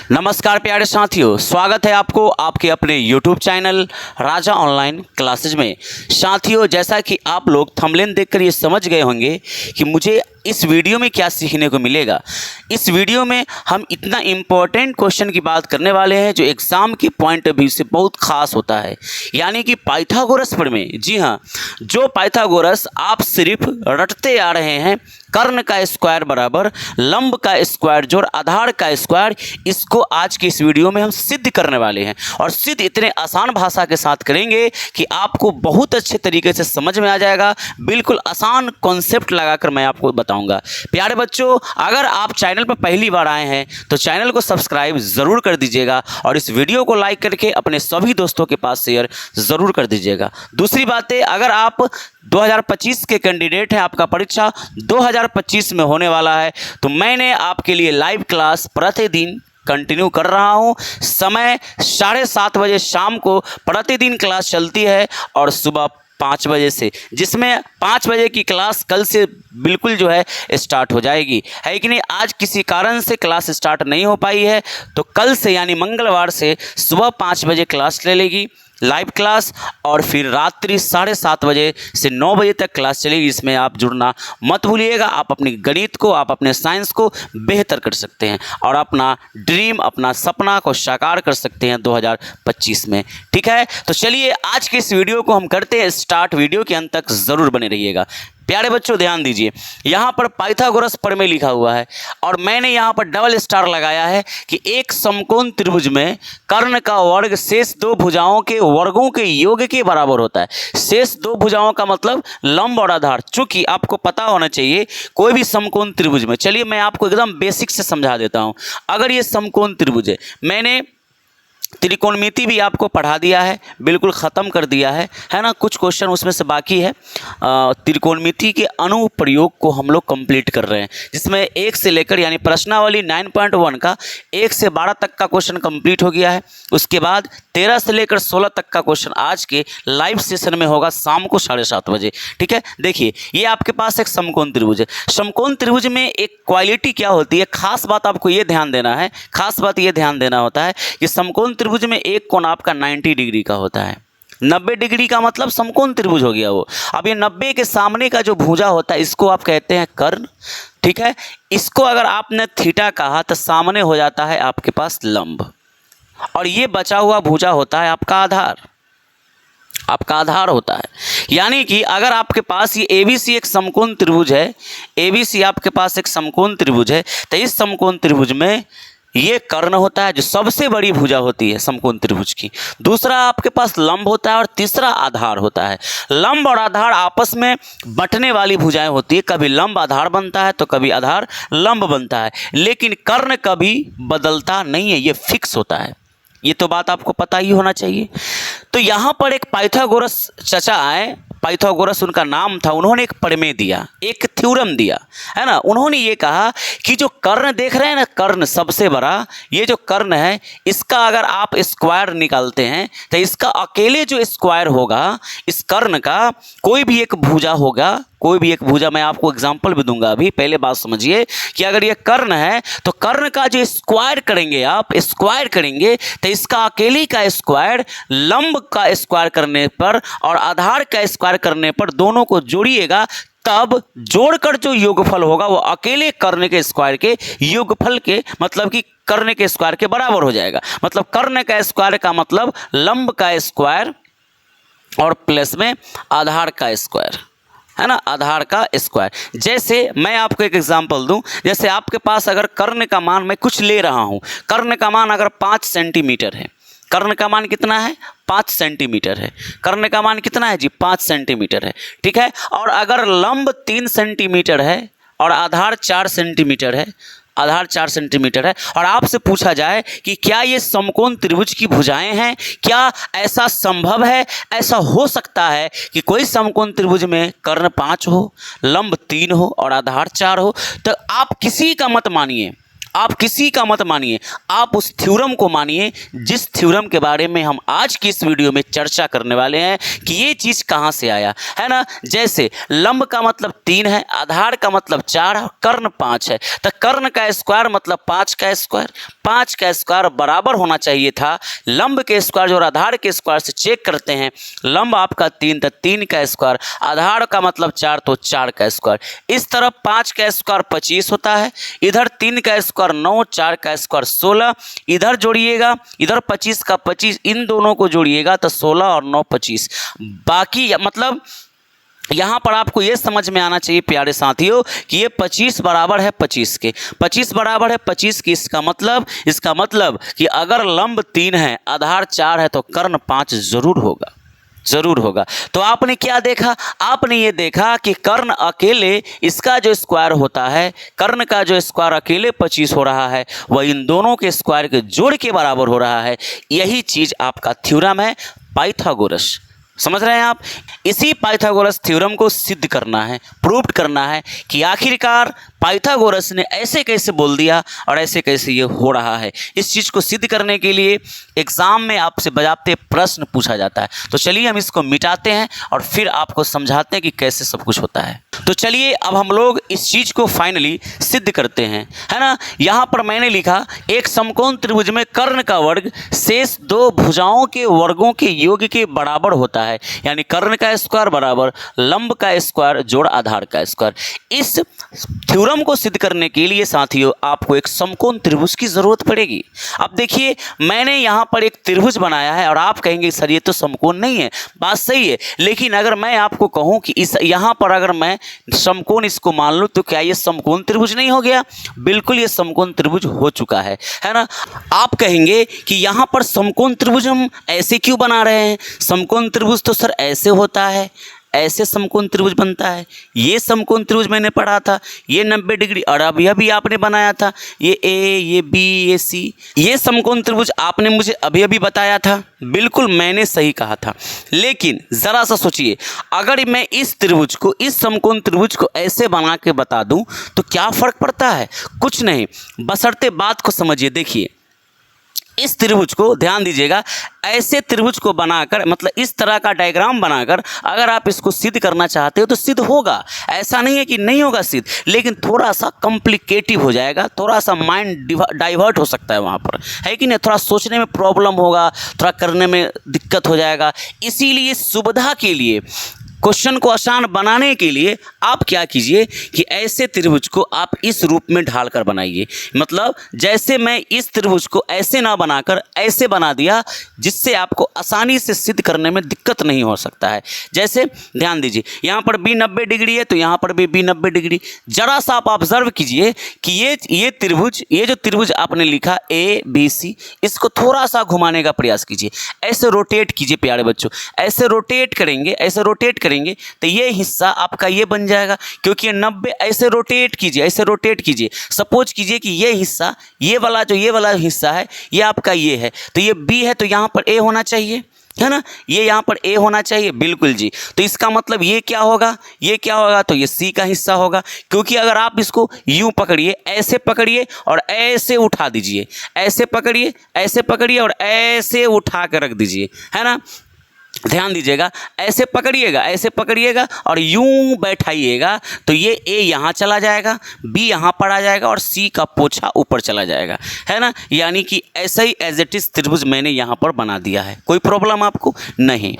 नमस्कार प्यारे साथियों, स्वागत है आपको आपके अपने YouTube चैनल राजा ऑनलाइन क्लासेज में। साथियों, जैसा कि आप लोग थंबनेल देखकर ये समझ गए होंगे कि मुझे इस वीडियो में क्या सीखने को मिलेगा। इस वीडियो में हम इतना इम्पोर्टेंट क्वेश्चन की बात करने वाले हैं जो एग्ज़ाम के पॉइंट ऑफ व्यू से बहुत खास होता है, यानी कि पाइथागोरस प्रमेय। जी हाँ, जो पाइथागोरस आप सिर्फ रटते आ रहे हैं, कर्ण का स्क्वायर बराबर लंब का स्क्वायर जोड़ आधार का स्क्वायर, इसको आज के इस वीडियो में हम सिद्ध करने वाले हैं। और सिद्ध इतने आसान भाषा के साथ करेंगे कि आपको बहुत अच्छे तरीके से समझ में आ जाएगा। बिल्कुल आसान कॉन्सेप्ट लगाकर मैं आपको बताऊंगा। प्यारे बच्चों, अगर आप चैनल पर पहली बार आए हैं तो चैनल को सब्सक्राइब ज़रूर कर दीजिएगा और इस वीडियो को लाइक करके अपने सभी दोस्तों के पास शेयर ज़रूर कर दीजिएगा। दूसरी बात है, अगर आप 2025 के कैंडिडेट हैं, आपका परीक्षा 2025 में होने वाला है, तो मैंने आपके लिए लाइव क्लास प्रतिदिन कंटिन्यू कर रहा हूं। समय 7:30 बजे शाम को प्रतिदिन क्लास चलती है और सुबह 5 बजे से, जिसमें 5 बजे की क्लास कल से बिल्कुल जो है स्टार्ट हो जाएगी, है कि नहीं। आज किसी कारण से क्लास स्टार्ट नहीं हो पाई है, तो कल से यानी मंगलवार से सुबह 5 बजे क्लास ले लेगी लाइव क्लास, और फिर रात्रि 7:30 बजे से 9 बजे तक क्लास चलेगी। इसमें आप जुड़ना मत भूलिएगा। आप अपनी गणित को, आप अपने साइंस को बेहतर कर सकते हैं और अपना ड्रीम, अपना सपना को साकार कर सकते हैं 2025 में। ठीक है, तो चलिए आज के इस वीडियो को हम करते हैं स्टार्ट। वीडियो के अंत तक ज़रूर बने रहिएगा। प्यारे बच्चों, ध्यान दीजिए, यहाँ पर पाइथागोरस प्रमेय लिखा हुआ है और मैंने यहाँ पर डबल स्टार लगाया है कि एक समकोण त्रिभुज में कर्ण का वर्ग शेष दो भुजाओं के वर्गों के योग के बराबर होता है। शेष दो भुजाओं का मतलब लंब और आधार। चूंकि आपको पता होना चाहिए कोई भी समकोण त्रिभुज में, चलिए मैं आपको एकदम बेसिक से समझा देता हूँ। अगर ये समकोण त्रिभुज है, मैंने त्रिकोणमिति भी आपको पढ़ा दिया है, बिल्कुल ख़त्म कर दिया है ना। कुछ क्वेश्चन उसमें से बाकी है। त्रिकोणमिति के अनुप्रयोग को हम लोग कंप्लीट कर रहे हैं, जिसमें 1 से लेकर यानी प्रश्नावली 9.1 का 1 से 12 तक का क्वेश्चन कंप्लीट हो गया है। उसके बाद 13 से लेकर 16 तक का क्वेश्चन आज के लाइव सेशन में होगा शाम को 7:30 बजे। ठीक है, देखिए ये आपके पास एक समकोण त्रिभुज है। समकोण त्रिभुज में एक क्वालिटी क्या होती है, खास बात आपको ये ध्यान देना है, खास बात ये ध्यान देना होता है कि समकोण त्रिभुज में एक कोण आपका 90 डिग्री का होता है। 90 डिग्री का मतलब समकोण त्रिभुज हो गया वो। अब ये 90 के सामने का जो भुजा होता है इसको आप कहते हैं कर्ण। ठीक है, इसको अगर आपने थीटा कहा तो सामने हो जाता है आपके पास लंब, और ये बचा हुआ भुजा होता है आपका आधार, आपका आधार होता है। यानी कि अगर आपके पास ये ABC एक समकोण त्रिभुज है, ABC आपके पास एक समकोण त्रिभुज है, तो इस समकोण त्रिभुज में ये कर्ण होता है जो सबसे बड़ी भुजा होती है समकोण त्रिभुज की। दूसरा आपके पास लंब होता है और तीसरा आधार होता है। लंब और आधार आपस में बंटने वाली भुजाएं होती है, कभी लंब आधार बनता है तो कभी आधार लंब बनता है, लेकिन कर्ण कभी बदलता नहीं है, ये फिक्स होता है। ये तो बात आपको पता ही होना चाहिए। तो यहाँ पर एक पाइथागोरस चचा आए, पाइथागोरस उनका नाम था, उन्होंने एक प्रमेय दिया, एक थ्योरम दिया, है ना। उन्होंने ये कहा कि जो कर्ण देख रहे हैं ना, कर्ण सबसे बड़ा, ये जो कर्ण है इसका अगर आप स्क्वायर निकालते हैं तो इसका अकेले जो स्क्वायर होगा इस कर्ण का, कोई भी एक भुजा होगा, कोई भी एक भुजा, मैं आपको एग्जांपल भी दूंगा अभी, पहले बात समझिए कि अगर ये कर्ण है तो कर्ण का जो स्क्वायर करेंगे, आप स्क्वायर करेंगे तो इसका अकेले का स्क्वायर लंब का स्क्वायर करने पर और आधार का स्क्वायर करने पर दोनों को जोड़िएगा, तब जोड़कर जो योगफल होगा वो अकेले कर्ण के स्क्वायर के योगफल के, मतलब कि कर्ण के स्क्वायर के बराबर हो जाएगा। मतलब कर्ण का स्क्वायर का मतलब लंब का स्क्वायर और प्लस में आधार का स्क्वायर, है ना, आधार का स्क्वायर। जैसे मैं आपको एक एग्जांपल दूं, जैसे आपके पास अगर कर्ण का मान, मैं कुछ ले रहा हूं, कर्ण का मान अगर 5 सेंटीमीटर है, कर्ण का मान कितना है, 5 सेंटीमीटर है। कर्ण का मान कितना है जी, 5 सेंटीमीटर है। ठीक है, और अगर लंब 3 सेंटीमीटर है और आधार 4 सेंटीमीटर है, आधार 4 सेंटीमीटर है, और आपसे पूछा जाए कि क्या ये समकोण त्रिभुज की भुजाएं हैं, क्या ऐसा संभव है, ऐसा हो सकता है कि कोई समकोण त्रिभुज में कर्ण 5 हो, लंब 3 हो और आधार 4 हो, तो आप किसी का मत मानिए, आप किसी का मत मानिए, आप उस थ्योरम को मानिए जिस थ्योरम के बारे में हम आज की इस वीडियो में चर्चा करने वाले हैं कि ये चीज़ कहाँ से आया है ना। जैसे लंब का मतलब 3 है, आधार का मतलब 4 है, कर्ण 5 है, तो कर्ण का स्क्वायर मतलब 5 का स्क्वायर, 5 का स्क्वायर बराबर होना चाहिए था लंब के स्क्वायर, जो आधार के स्क्वायर से चेक करते हैं। लंब आपका 3 तो 3 का स्क्वायर, आधार का मतलब 4 तो 4 का स्क्वायर। इस तरफ 5 का स्क्वायर 25 होता है, इधर 3 का स्क्वायर 9, 4 का स्क्वायर 16, इधर जोड़िएगा, इधर 25 का 25, इन दोनों को जोड़िएगा तो 16 और 9 25। बाकी मतलब यहाँ पर आपको ये समझ में आना चाहिए प्यारे साथियों कि ये 25 बराबर है 25 के, 25 बराबर है 25 की। इसका मतलब कि अगर लंब 3 है, आधार 4 है तो कर्ण 5 जरूर होगा। तो आपने क्या देखा? आपने ये देखा कि कर्ण अकेले, इसका जो स्क्वायर होता है, कर्ण का जो स्क्वायर अकेले 25 हो रहा है, वह इन दोनों के स्क्वायर के जोड़ के बराबर हो रहा है। यही चीज़ आपका थ्योरम है पाइथागोरस। समझ रहे हैं आप? इसी पाइथागोरस थ्योरम को सिद्ध करना है, प्रूव करना है कि आखिरकार पाइथागोरस ने ऐसे कैसे बोल दिया और ऐसे कैसे ये हो रहा है। इस चीज़ को सिद्ध करने के लिए एग्ज़ाम में आपसे बजाते प्रश्न पूछा जाता है। तो चलिए हम इसको मिटाते हैं और फिर आपको समझाते हैं कि कैसे सब कुछ होता है। तो चलिए अब हम लोग इस चीज़ को फाइनली सिद्ध करते हैं, है ना। यहाँ पर मैंने लिखा एक समकोण त्रिभुज में कर्ण का वर्ग शेष 2 भुजाओं के वर्गों के योग के बराबर होता है, यानी कर्ण का स्क्वायर बराबर लंब का स्क्वायर जोड़ आधार का स्क्वायर। इस थ्योरम को सिद्ध करने के लिए साथियों आपको एक समकोण त्रिभुज की जरूरत पड़ेगी। अब देखिए मैंने यहाँ पर एक त्रिभुज बनाया है और आप कहेंगे सर ये तो समकोण नहीं है, बात सही है, लेकिन अगर मैं आपको कहूँ कि इस यहाँ पर अगर मैं समकोण इसको मान लूँ तो क्या ये समकोण त्रिभुज नहीं हो गया? बिल्कुल ये समकोण त्रिभुज हो चुका है ना। आप कहेंगे कि यहाँ पर समकोण त्रिभुज हम ऐसे क्यों बना रहे हैं? समकोण त्रिभुज तो सर ऐसे होता है, ऐसे समकोण त्रिभुज बनता है। ये समकोण त्रिभुज मैंने पढ़ा था, ये 90 डिग्री, और अब यह भी आपने बनाया था, ये ए, ये बी, ये सी, ये समकोण त्रिभुज आपने मुझे अभी अभी बताया था। बिल्कुल मैंने सही कहा था। लेकिन ज़रा सा सोचिए, अगर मैं इस त्रिभुज को, इस समकोण त्रिभुज को ऐसे बना के बता दूं तो क्या फ़र्क पड़ता है? कुछ नहीं, बशर्ते बात को समझिए। देखिए इस त्रिभुज को ध्यान दीजिएगा, ऐसे त्रिभुज को बनाकर, मतलब इस तरह का डायग्राम बनाकर अगर आप इसको सिद्ध करना चाहते हो तो सिद्ध होगा। ऐसा नहीं है कि नहीं होगा सिद्ध, लेकिन थोड़ा सा कॉम्प्लिकेटिव हो जाएगा, थोड़ा सा माइंड डाइवर्ट हो सकता है वहाँ पर, है कि नहीं। थोड़ा सोचने में प्रॉब्लम होगा, थोड़ा करने में दिक्कत हो जाएगा। इसीलिए सुविधा के लिए, क्वेश्चन को आसान बनाने के लिए आप क्या कीजिए कि ऐसे त्रिभुज को आप इस रूप में ढालकर बनाइए। मतलब जैसे मैं इस त्रिभुज को ऐसे ना बनाकर ऐसे बना दिया, जिससे आपको आसानी से सिद्ध करने में दिक्कत नहीं हो सकता है। जैसे ध्यान दीजिए, यहाँ पर बी 90 डिग्री है तो यहाँ पर भी बी 90 डिग्री। जरा सा आप ऑब्जर्व कीजिए कि ये त्रिभुज, ये जो त्रिभुज आपने लिखा ए बी सी, इसको थोड़ा सा घुमाने का प्रयास कीजिए, ऐसे रोटेट कीजिए प्यारे बच्चों, ऐसे रोटेट करेंगे, ऐसे रोटेट करेंगे तो ये हिस्सा आपका ये बन जाएगा, क्योंकि ये 90, ऐसे रोटेट कीजिए, ऐसे रोटेट कीजिए। सपोज कीजिए कि ये हिस्सा, ये वाला हिस्सा है, ये आपका ये है, तो ये बी है तो यहाँ पर ए होना चाहिए, है ना। ये यहाँ पर ए होना चाहिए, बिल्कुल जी। तो इसका मतलब ये क्या होगा? ये क्या होगा? तो ये सी का हिस्सा होगा, क्योंकि अगर आप इसको यूं पकड़िए, ऐसे पकड़िए और ऐसे उठा दीजिए, ऐसे पकड़िए, ऐसे पकड़िए और ऐसे उठा कर रख दीजिए, है ना। ध्यान दीजिएगा, ऐसे पकड़िएगा और यूं बैठाइएगा तो ये ए यहाँ चला जाएगा, बी यहाँ पर आ जाएगा और सी का पोछा ऊपर चला जाएगा, है ना। यानी कि ऐसा ही एज इट इज त्रिभुज मैंने यहाँ पर बना दिया है। कोई प्रॉब्लम आपको नहीं।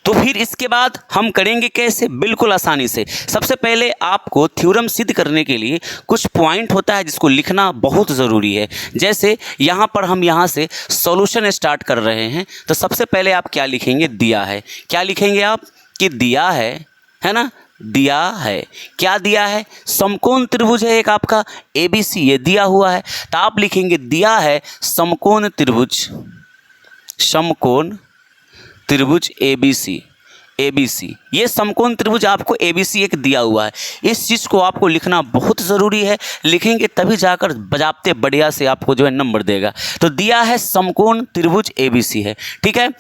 तो फिर इसके बाद हम करेंगे कैसे? बिल्कुल आसानी से। सबसे पहले आपको थ्योरम सिद्ध करने के लिए कुछ पॉइंट होता है जिसको लिखना बहुत ज़रूरी है। जैसे यहाँ पर हम यहाँ से सॉल्यूशन स्टार्ट कर रहे हैं, तो सबसे पहले आप क्या लिखेंगे? दिया है। क्या लिखेंगे आप? कि दिया है ना, दिया है। क्या दिया है? समकोण त्रिभुज है एक आपका ABC, ये दिया हुआ है, तो आप लिखेंगे दिया है समकोण त्रिभुज, समकोण त्रिभुज ABC। ये समकोण त्रिभुज आपको ABC एक दिया हुआ है। इस चीज़ को आपको लिखना बहुत ज़रूरी है, लिखेंगे तभी जाकर बजाते बढ़िया से आपको जो है नंबर देगा। तो दिया है समकोण त्रिभुज ABC है, ठीक है।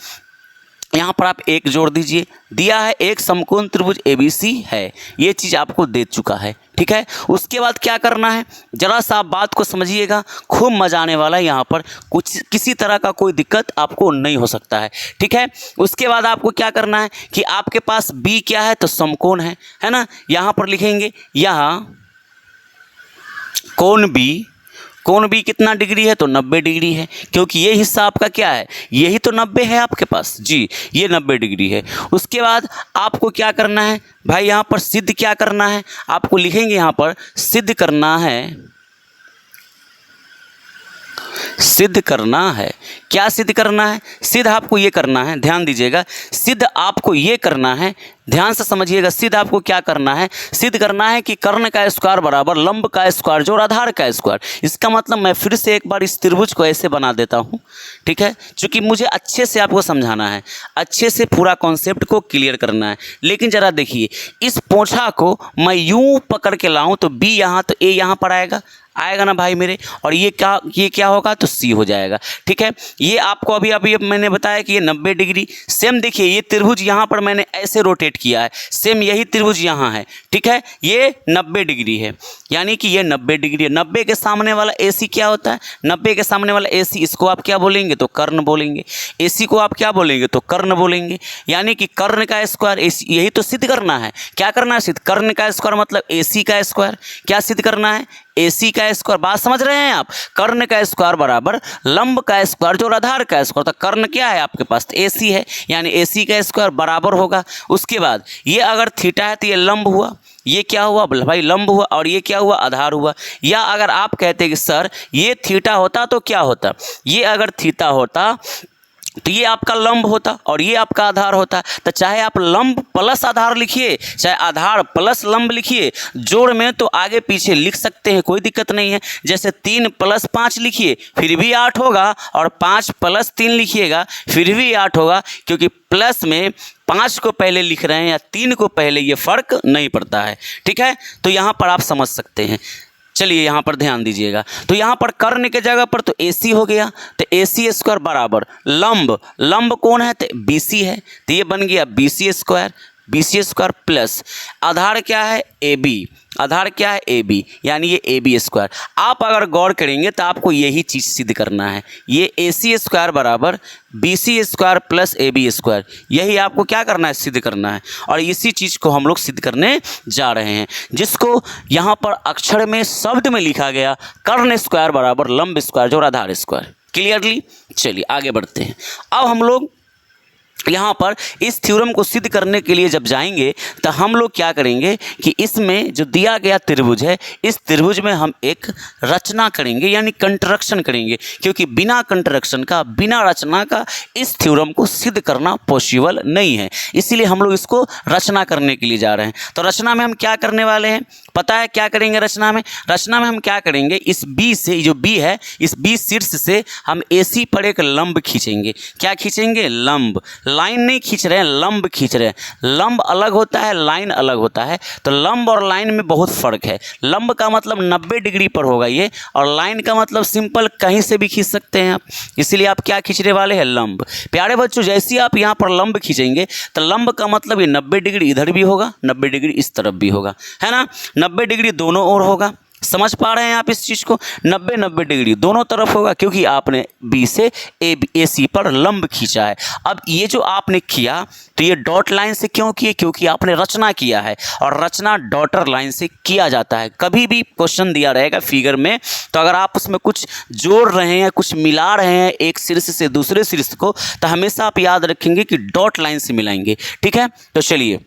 यहाँ पर आप एक जोड़ दीजिए, दिया है एक समकोण त्रिभुज ABC है, ये चीज़ आपको दे चुका है, ठीक है। उसके बाद क्या करना है, जरा सा आप बात को समझिएगा, खूब मजा आने वाला है। यहाँ पर किसी तरह का कोई दिक्कत आपको नहीं हो सकता है, ठीक है। उसके बाद आपको क्या करना है कि आपके पास B क्या है? तो समकोण है ना। यहाँ पर लिखेंगे, यहाँ कोण कोण भी कितना डिग्री है, तो 90 डिग्री है, क्योंकि ये हिस्सा आपका क्या है, यही तो 90 है आपके पास जी, ये 90 डिग्री है। उसके बाद आपको क्या करना है भाई, यहाँ पर सिद्ध क्या करना है, आपको लिखेंगे यहाँ पर सिद्ध करना है, सिद्ध करना है। क्या सिद्ध करना है, सिद्ध आपको ये करना है, ध्यान दीजिएगा, सिद्ध आपको ये करना है, ध्यान से समझिएगा, सिद्ध आपको क्या करना है, सिद्ध करना है कि कर्ण का स्क्वायर बराबर लंब का स्क्वायर जोड़ आधार का स्क्वायर। इसका मतलब मैं फिर से एक बार इस त्रिभुज को ऐसे बना देता हूँ, ठीक है, क्योंकि मुझे अच्छे से आपको समझाना है, अच्छे से पूरा कॉन्सेप्ट को क्लियर करना है। लेकिन ज़रा देखिए, इस पोछा को मैं यूँ पकड़ के लाऊँ तो बी यहाँ, तो ए यहाँ पर आएगा ना भाई मेरे, और ये क्या होगा, तो सी हो जाएगा, ठीक है। ये आपको अभी मैंने बताया कि ये 90 डिग्री, सेम देखिए ये त्रिभुज यहाँ पर मैंने ऐसे रोटेट किया है, सेम यही त्रिभुज यहाँ है, ठीक है, ये 90 डिग्री है, यानी कि ये 90 डिग्री है। 90 के सामने वाला AC क्या होता है, 90 के सामने वाला AC, इसको आप क्या बोलेंगे, तो कर्ण बोलेंगे, AC को आप क्या बोलेंगे, तो कर्ण बोलेंगे, यानी कि कर्ण का स्क्वायर AC, यही तो सिद्ध करना है। क्या करना है सिद्ध, कर्ण का स्क्वायर मतलब AC का स्क्वायर, क्या सिद्ध करना है, AC का स्क्वायर। बात समझ रहे हैं आप, कर्ण का स्क्वायर बराबर लंब का स्क्वायर जो आधार का स्क्वायर, तो कर्ण क्या है आपके पास, तो AC है, यानी AC का स्क्वायर बराबर होगा। उसके बाद ये अगर थीटा है तो ये लंब हुआ, ये क्या हुआ भाई, लंब हुआ, और ये क्या हुआ, आधार हुआ। या अगर आप कहते कि सर ये थीटा होता तो क्या होता, ये अगर थीटा होता तो ये आपका लंब होता और ये आपका आधार होता। तो चाहे आप लंब प्लस आधार लिखिए, चाहे आधार प्लस लंब लिखिए, जोड़ में तो आगे पीछे लिख सकते हैं, कोई दिक्कत नहीं है। जैसे 3 + 5 लिखिए फिर भी 8 होगा, और 5 + 3 लिखिएगा फिर भी 8 होगा, क्योंकि प्लस में 5 को पहले लिख रहे हैं या 3 को पहले, ये फर्क नहीं पड़ता है, ठीक है। तो यहाँ पर आप समझ सकते हैं। चलिए यहाँ पर ध्यान दीजिएगा, तो यहाँ पर कर्ण के जगह पर तो AC हो गया, तो AC स्क्वायर बराबर लंब, लंब कौन है, तो BC है, तो ये बन गया BC स्क्वायर प्लस आधार क्या है, AB, आधार क्या है, AB, यानी ये AB स्क्वायर। आप अगर गौर करेंगे तो आपको यही चीज़ सिद्ध करना है, ये AC स्क्वायर बराबर BC square plus AB square, यही आपको क्या करना है, सिद्ध करना है। और इसी चीज़ को हम लोग सिद्ध करने जा रहे हैं, जिसको यहाँ पर अक्षर में शब्द में लिखा गया, कर्ण स्क्वायर बराबर लंब स्क्वायर जो आधार स्क्वायर। क्लियरली, चलिए आगे बढ़ते हैं। अब हम लोग यहाँ पर इस थ्योरम को सिद्ध करने के लिए जब जाएंगे तो हम लोग क्या करेंगे कि इसमें जो दिया गया त्रिभुज है, इस त्रिभुज में हम एक रचना करेंगे, यानी कंस्ट्रक्शन करेंगे, क्योंकि बिना कंस्ट्रक्शन का, बिना रचना का इस थ्योरम को सिद्ध करना पॉसिबल नहीं है। इसीलिए हम लोग इसको रचना करने के लिए जा रहे हैं। तो रचना में हम क्या करने वाले हैं, पता है क्या करेंगे रचना में? रचना में हम क्या करेंगे, इस B से, जो B है, इस B शीर्ष से हम AC पर एक लंब खींचेंगे। क्या खींचेंगे? लंब। लाइन नहीं खींच रहे हैं, लंब खींच रहे हैं। लंब अलग होता है, लाइन अलग होता है। तो लंब और लाइन में बहुत फ़र्क है। लंब का मतलब 90 डिग्री पर होगा ये, और लाइन का मतलब सिंपल कहीं से भी खींच सकते हैं आप। इसीलिए आप क्या खींचने वाले हैं? लंब। प्यारे बच्चों, जैसे आप यहाँ पर लंब खींचेंगे तो लंब का मतलब ये 90 डिग्री इधर भी होगा, 90 डिग्री इस तरफ भी होगा, है ना। 90 डिग्री दोनों ओर होगा। समझ पा रहे हैं आप इस चीज़ को? 90 डिग्री दोनों तरफ होगा, क्योंकि आपने B से AC पर लंब खींचा है। अब ये जो आपने किया तो ये डॉट लाइन से क्यों किए? क्योंकि आपने रचना किया है, और रचना डॉटर लाइन से किया जाता है। कभी भी क्वेश्चन दिया रहेगा फिगर में, तो अगर आप उसमें कुछ जोड़ रहे हैं, कुछ मिला रहे हैं एक शीर्ष से दूसरे शीर्ष को, तो हमेशा आप याद रखेंगे कि डॉट लाइन से मिलाएंगे, ठीक है। तो चलिए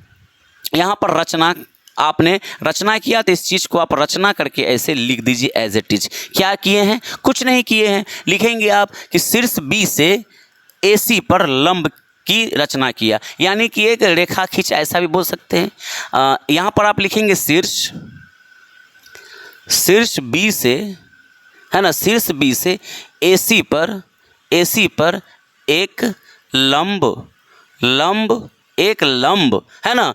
यहाँ पर रचना, आपने रचना किया तो इस चीज़ को आप रचना करके ऐसे लिख दीजिए एज इट इज। क्या किए हैं? कुछ नहीं किए हैं। लिखेंगे आप कि शीर्ष B से AC पर लंब की रचना किया, यानी कि एक रेखा खींच, ऐसा भी बोल सकते हैं। यहाँ पर आप लिखेंगे शीर्ष B से, है ना, शीर्ष B से AC पर एक लंब, है ना,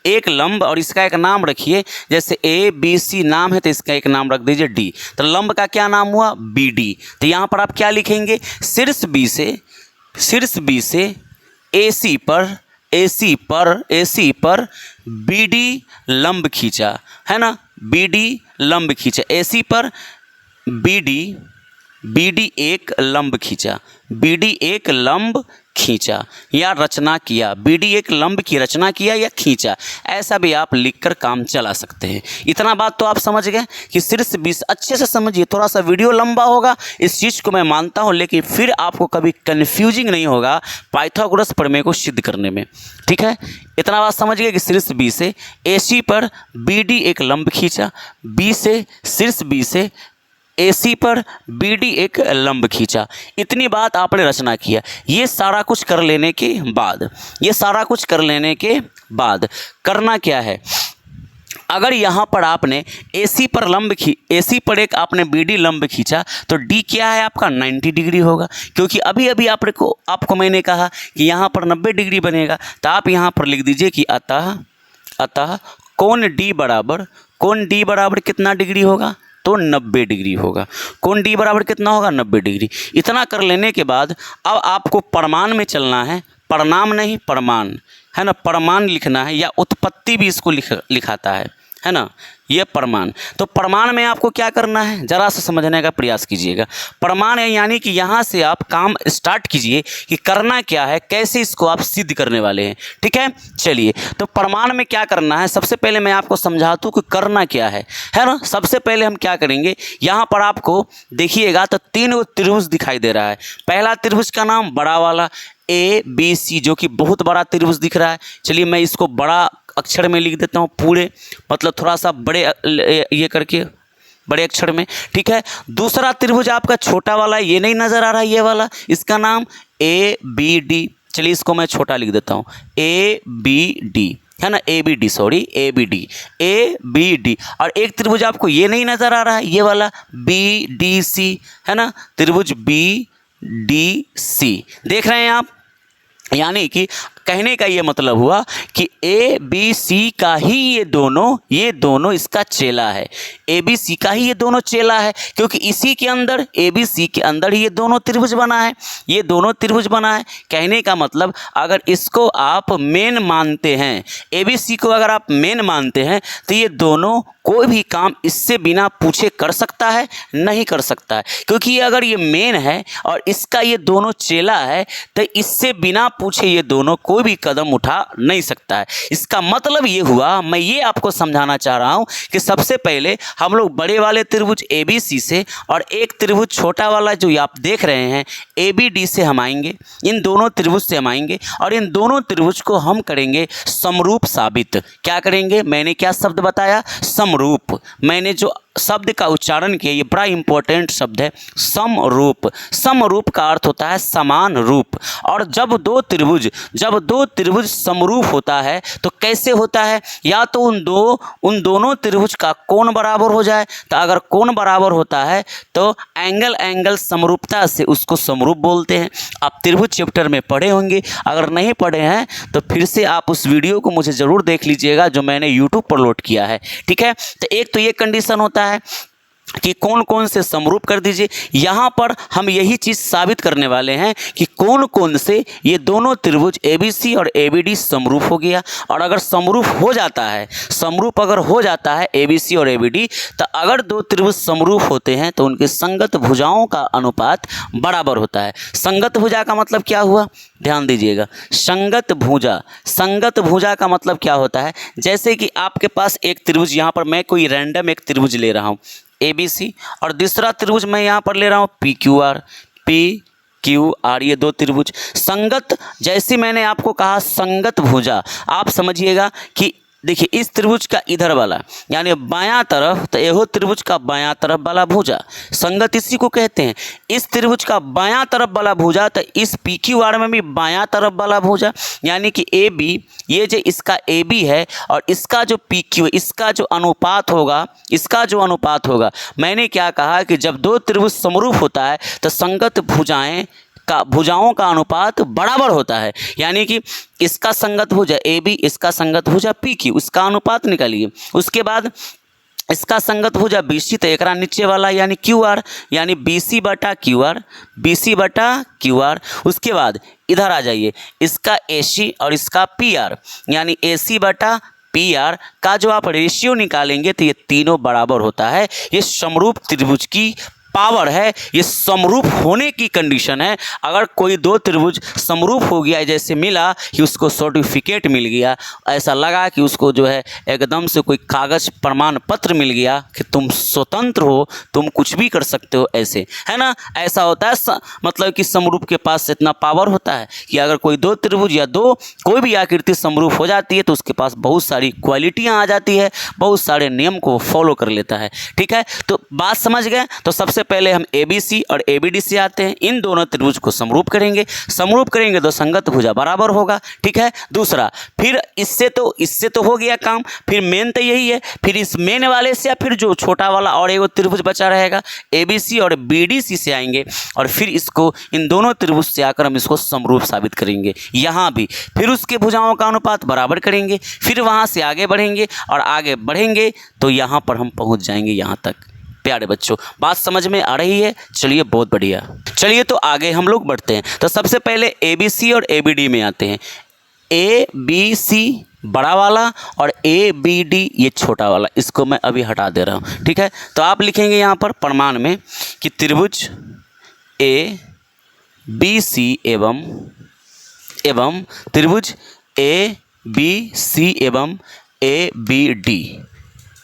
एक लंब, और इसका एक नाम रखिए। जैसे ABC नाम है तो इसका एक नाम रख दीजिए D। तो लंब का क्या नाम हुआ? BD। तो यहाँ पर आप क्या लिखेंगे? शीर्ष B से AC पर BD लंब खींचा, है ना, BD लंब खींचा। AC पर BD BD एक लंब खींचा, BD एक लंब खींचा या रचना किया, BD एक लंब की रचना किया या खींचा, ऐसा भी आप लिखकर काम चला सकते हैं। इतना बात तो आप समझ गए कि शीर्ष 20 अच्छे से समझिए। थोड़ा सा वीडियो लंबा होगा इस चीज़ को मैं मानता हूं, लेकिन फिर आपको कभी कन्फ्यूजिंग नहीं होगा पाइथागोरस प्रमेय को सिद्ध करने में। ठीक है, इतना बात समझ गए कि शीर्ष B से AC पर BD एक लंब खींचा, B से शीर्ष B से AC पर BD एक लंब खींचा। इतनी बात आपने रचना किया। ये सारा कुछ कर लेने के बाद करना क्या है, अगर यहाँ पर आपने AC पर एक आपने BD लंब खींचा तो D क्या है आपका 90 डिग्री होगा, क्योंकि अभी अभी आपको मैंने कहा कि यहाँ पर 90 डिग्री बनेगा। तो आप यहाँ पर लिख दीजिए कि अतः कोण D बराबर कितना डिग्री होगा, तो 90 डिग्री होगा। कोण D बराबर कितना होगा, 90 डिग्री। इतना कर लेने के बाद अब आपको प्रमाण में चलना है, परिणाम नहीं प्रमाण है ना, प्रमाण लिखना है, या उत्पत्ति भी इसको लिखाता है ना, ये प्रमाण। तो प्रमाण में आपको क्या करना है, जरा सा समझने का प्रयास कीजिएगा। प्रमाण है यानी कि यहाँ से आप काम स्टार्ट कीजिए कि करना क्या है, कैसे इसको आप सिद्ध करने वाले हैं। ठीक है, चलिए तो प्रमाण में क्या करना है, सबसे पहले मैं आपको समझा दूँ कि करना क्या है ना। सबसे पहले हम क्या करेंगे, यहाँ पर आपको देखिएगा तो 3 त्रिभुज दिखाई दे रहा है। पहला त्रिभुज का नाम बड़ा वाला ABC, जो कि बहुत बड़ा त्रिभुज दिख रहा है। चलिए मैं इसको बड़ा अक्षर में लिख देता हूँ पूरे, मतलब थोड़ा सा बड़े ये करके बड़े अक्षर में। ठीक है, दूसरा त्रिभुज आपका छोटा वाला है, ये नहीं नज़र आ रहा है, ये वाला, इसका नाम ABD। चलिए इसको मैं छोटा लिख देता हूँ, ABD है ना, ABD। और एक त्रिभुज आपको ये नहीं नज़र आ रहा है, ये वाला BDC है ना, त्रिभुज BDC देख रहे हैं आप। यानी कि कहने का ये मतलब हुआ कि ABC का ही ये दोनों इसका चेला है, ABC का ही ये दोनों चेला है, क्योंकि इसी के अंदर ABC के अंदर ही ये दोनों त्रिभुज बना है, कहने का मतलब अगर इसको आप मेन मानते हैं, ABC को अगर आप मेन मानते हैं, तो ये दोनों कोई भी काम इससे बिना पूछे कर सकता है, नहीं कर सकता है, क्योंकि अगर ये मेन है और इसका ये दोनों चेला है, तो इससे बिना पूछे ये दोनों कोई भी कदम उठा नहीं सकता है। इसका मतलब ये हुआ, मैं ये आपको समझाना चाह रहा हूँ कि सबसे पहले हम लोग बड़े वाले त्रिभुज ABC से और एक त्रिभुज छोटा वाला जो आप देख रहे हैं ABD से हम आएंगे, इन दोनों त्रिभुज से हम आएंगे और इन दोनों त्रिभुज को हम करेंगे समरूप साबित। क्या करेंगे, मैंने क्या शब्द बताया, समरूप। मैंने जो शब्द का उच्चारण किया ये बड़ा इंपॉर्टेंट शब्द है, समरूप। समरूप का अर्थ होता है समान रूप। और जब दो त्रिभुज समरूप होता है तो कैसे होता है, या तो उन दोनों त्रिभुज का कोण बराबर हो जाए, तो अगर कोण बराबर होता है तो एंगल समरूपता से उसको समरूप बोलते हैं। आप त्रिभुज चैप्टर में पढ़े होंगे, अगर नहीं पढ़े हैं तो फिर से आप उस वीडियो को मुझे ज़रूर देख लीजिएगा जो मैंने यूट्यूब पर लोड किया है। ठीक है, तो एक तो ये कंडीशन होता है कि कौन कौन से समरूप कर दीजिए। यहाँ पर हम यही चीज़ साबित करने वाले हैं कि कौन कौन से ये दोनों त्रिभुज ABC और ABD समरूप हो गया। और अगर समरूप हो जाता है, ABC और ABD, तो अगर दो त्रिभुज समरूप होते हैं तो उनके संगत भुजाओं का अनुपात बराबर होता है। संगत भुजा का मतलब क्या हुआ, ध्यान दीजिएगा। संगत भुजा का मतलब क्या होता है, जैसे कि आपके पास एक त्रिभुज, यहाँ पर मैं कोई रैंडम एक त्रिभुज ले रहा हूँ ABC, और दूसरा त्रिभुज मैं यहाँ पर ले रहा हूँ PQR, ये दो त्रिभुज संगत। जैसे मैंने आपको कहा संगत भुजा, आप समझिएगा कि देखिए इस त्रिभुज का इधर वाला यानी बायां तरफ, तो यह त्रिभुज का बायां तरफ वाला भुजा संगत इसी को कहते हैं। इस त्रिभुज का बायां तरफ वाला भुजा, तो इस PQR में भी बायां तरफ वाला भुजा, यानी कि AB, ये जो इसका AB है और इसका जो PQ, इसका जो अनुपात होगा, मैंने क्या कहा कि जब दो त्रिभुज समरूप होता है तो संगत भुजाओं का अनुपात बराबर होता है। यानी कि इसका संगत भुजा AB, इसका संगत भुजा PQ, उसका अनुपात निकालिए। उसके बाद इसका संगत भुजा BC, तो एक नीचे वाला यानी QR, यानी BC बटा QR। उसके बाद इधर आ जाइए, इसका AC और इसका PR, यानी AC बटा PR का जो आप रेशियो निकालेंगे तो ये तीनों बराबर होता है। ये समरूप त्रिभुज की पावर है, ये समरूप होने की कंडीशन है। अगर कोई दो त्रिभुज समरूप हो गया, जैसे मिला कि उसको सर्टिफिकेट मिल गया, ऐसा लगा कि उसको जो है एकदम से कोई कागज प्रमाण पत्र मिल गया कि तुम स्वतंत्र हो, तुम कुछ भी कर सकते हो, ऐसे है ना, ऐसा होता है। मतलब कि समरूप के पास इतना पावर होता है कि अगर कोई दो त्रिभुज या दो कोई भी आकृति समरूप हो जाती है तो उसके पास बहुत सारी क्वालिटियाँ आ जाती है, बहुत सारे नियम को फॉलो कर लेता है। ठीक है, तो बात समझ गए। तो सबसे पहले हम ABC और ABD से आते हैं। इन दोनों त्रिभुज को समरूप करेंगे तो संगत भुजा बराबर होगा। ठीक है, दूसरा फिर इससे तो हो गया काम। फिर मेन तो यही है, फिर इस मेन वाले से या फिर जो छोटा वाला और एक त्रिभुज बचा रहेगा ABC और BDC से आएंगे और फिर इसको इन दोनों त्रिभुज से आकर हम इसको समरूप साबित करेंगे। यहाँ भी फिर उसके भुजाओं का अनुपात बराबर करेंगे, फिर वहाँ से आगे बढ़ेंगे और आगे बढ़ेंगे तो यहाँ पर हम पहुँच जाएंगे यहाँ तक। प्यारे बच्चों, बात समझ में आ रही है? चलिए, बहुत बढ़िया। चलिए तो आगे हम लोग बढ़ते हैं। तो सबसे पहले ABC और ABD में आते हैं। ABC बड़ा वाला और ABD ये छोटा वाला, इसको मैं अभी हटा दे रहा हूँ। ठीक है, तो आप लिखेंगे यहाँ पर प्रमाण में कि त्रिभुज ABC एवं त्रिभुज ABC एवं ABD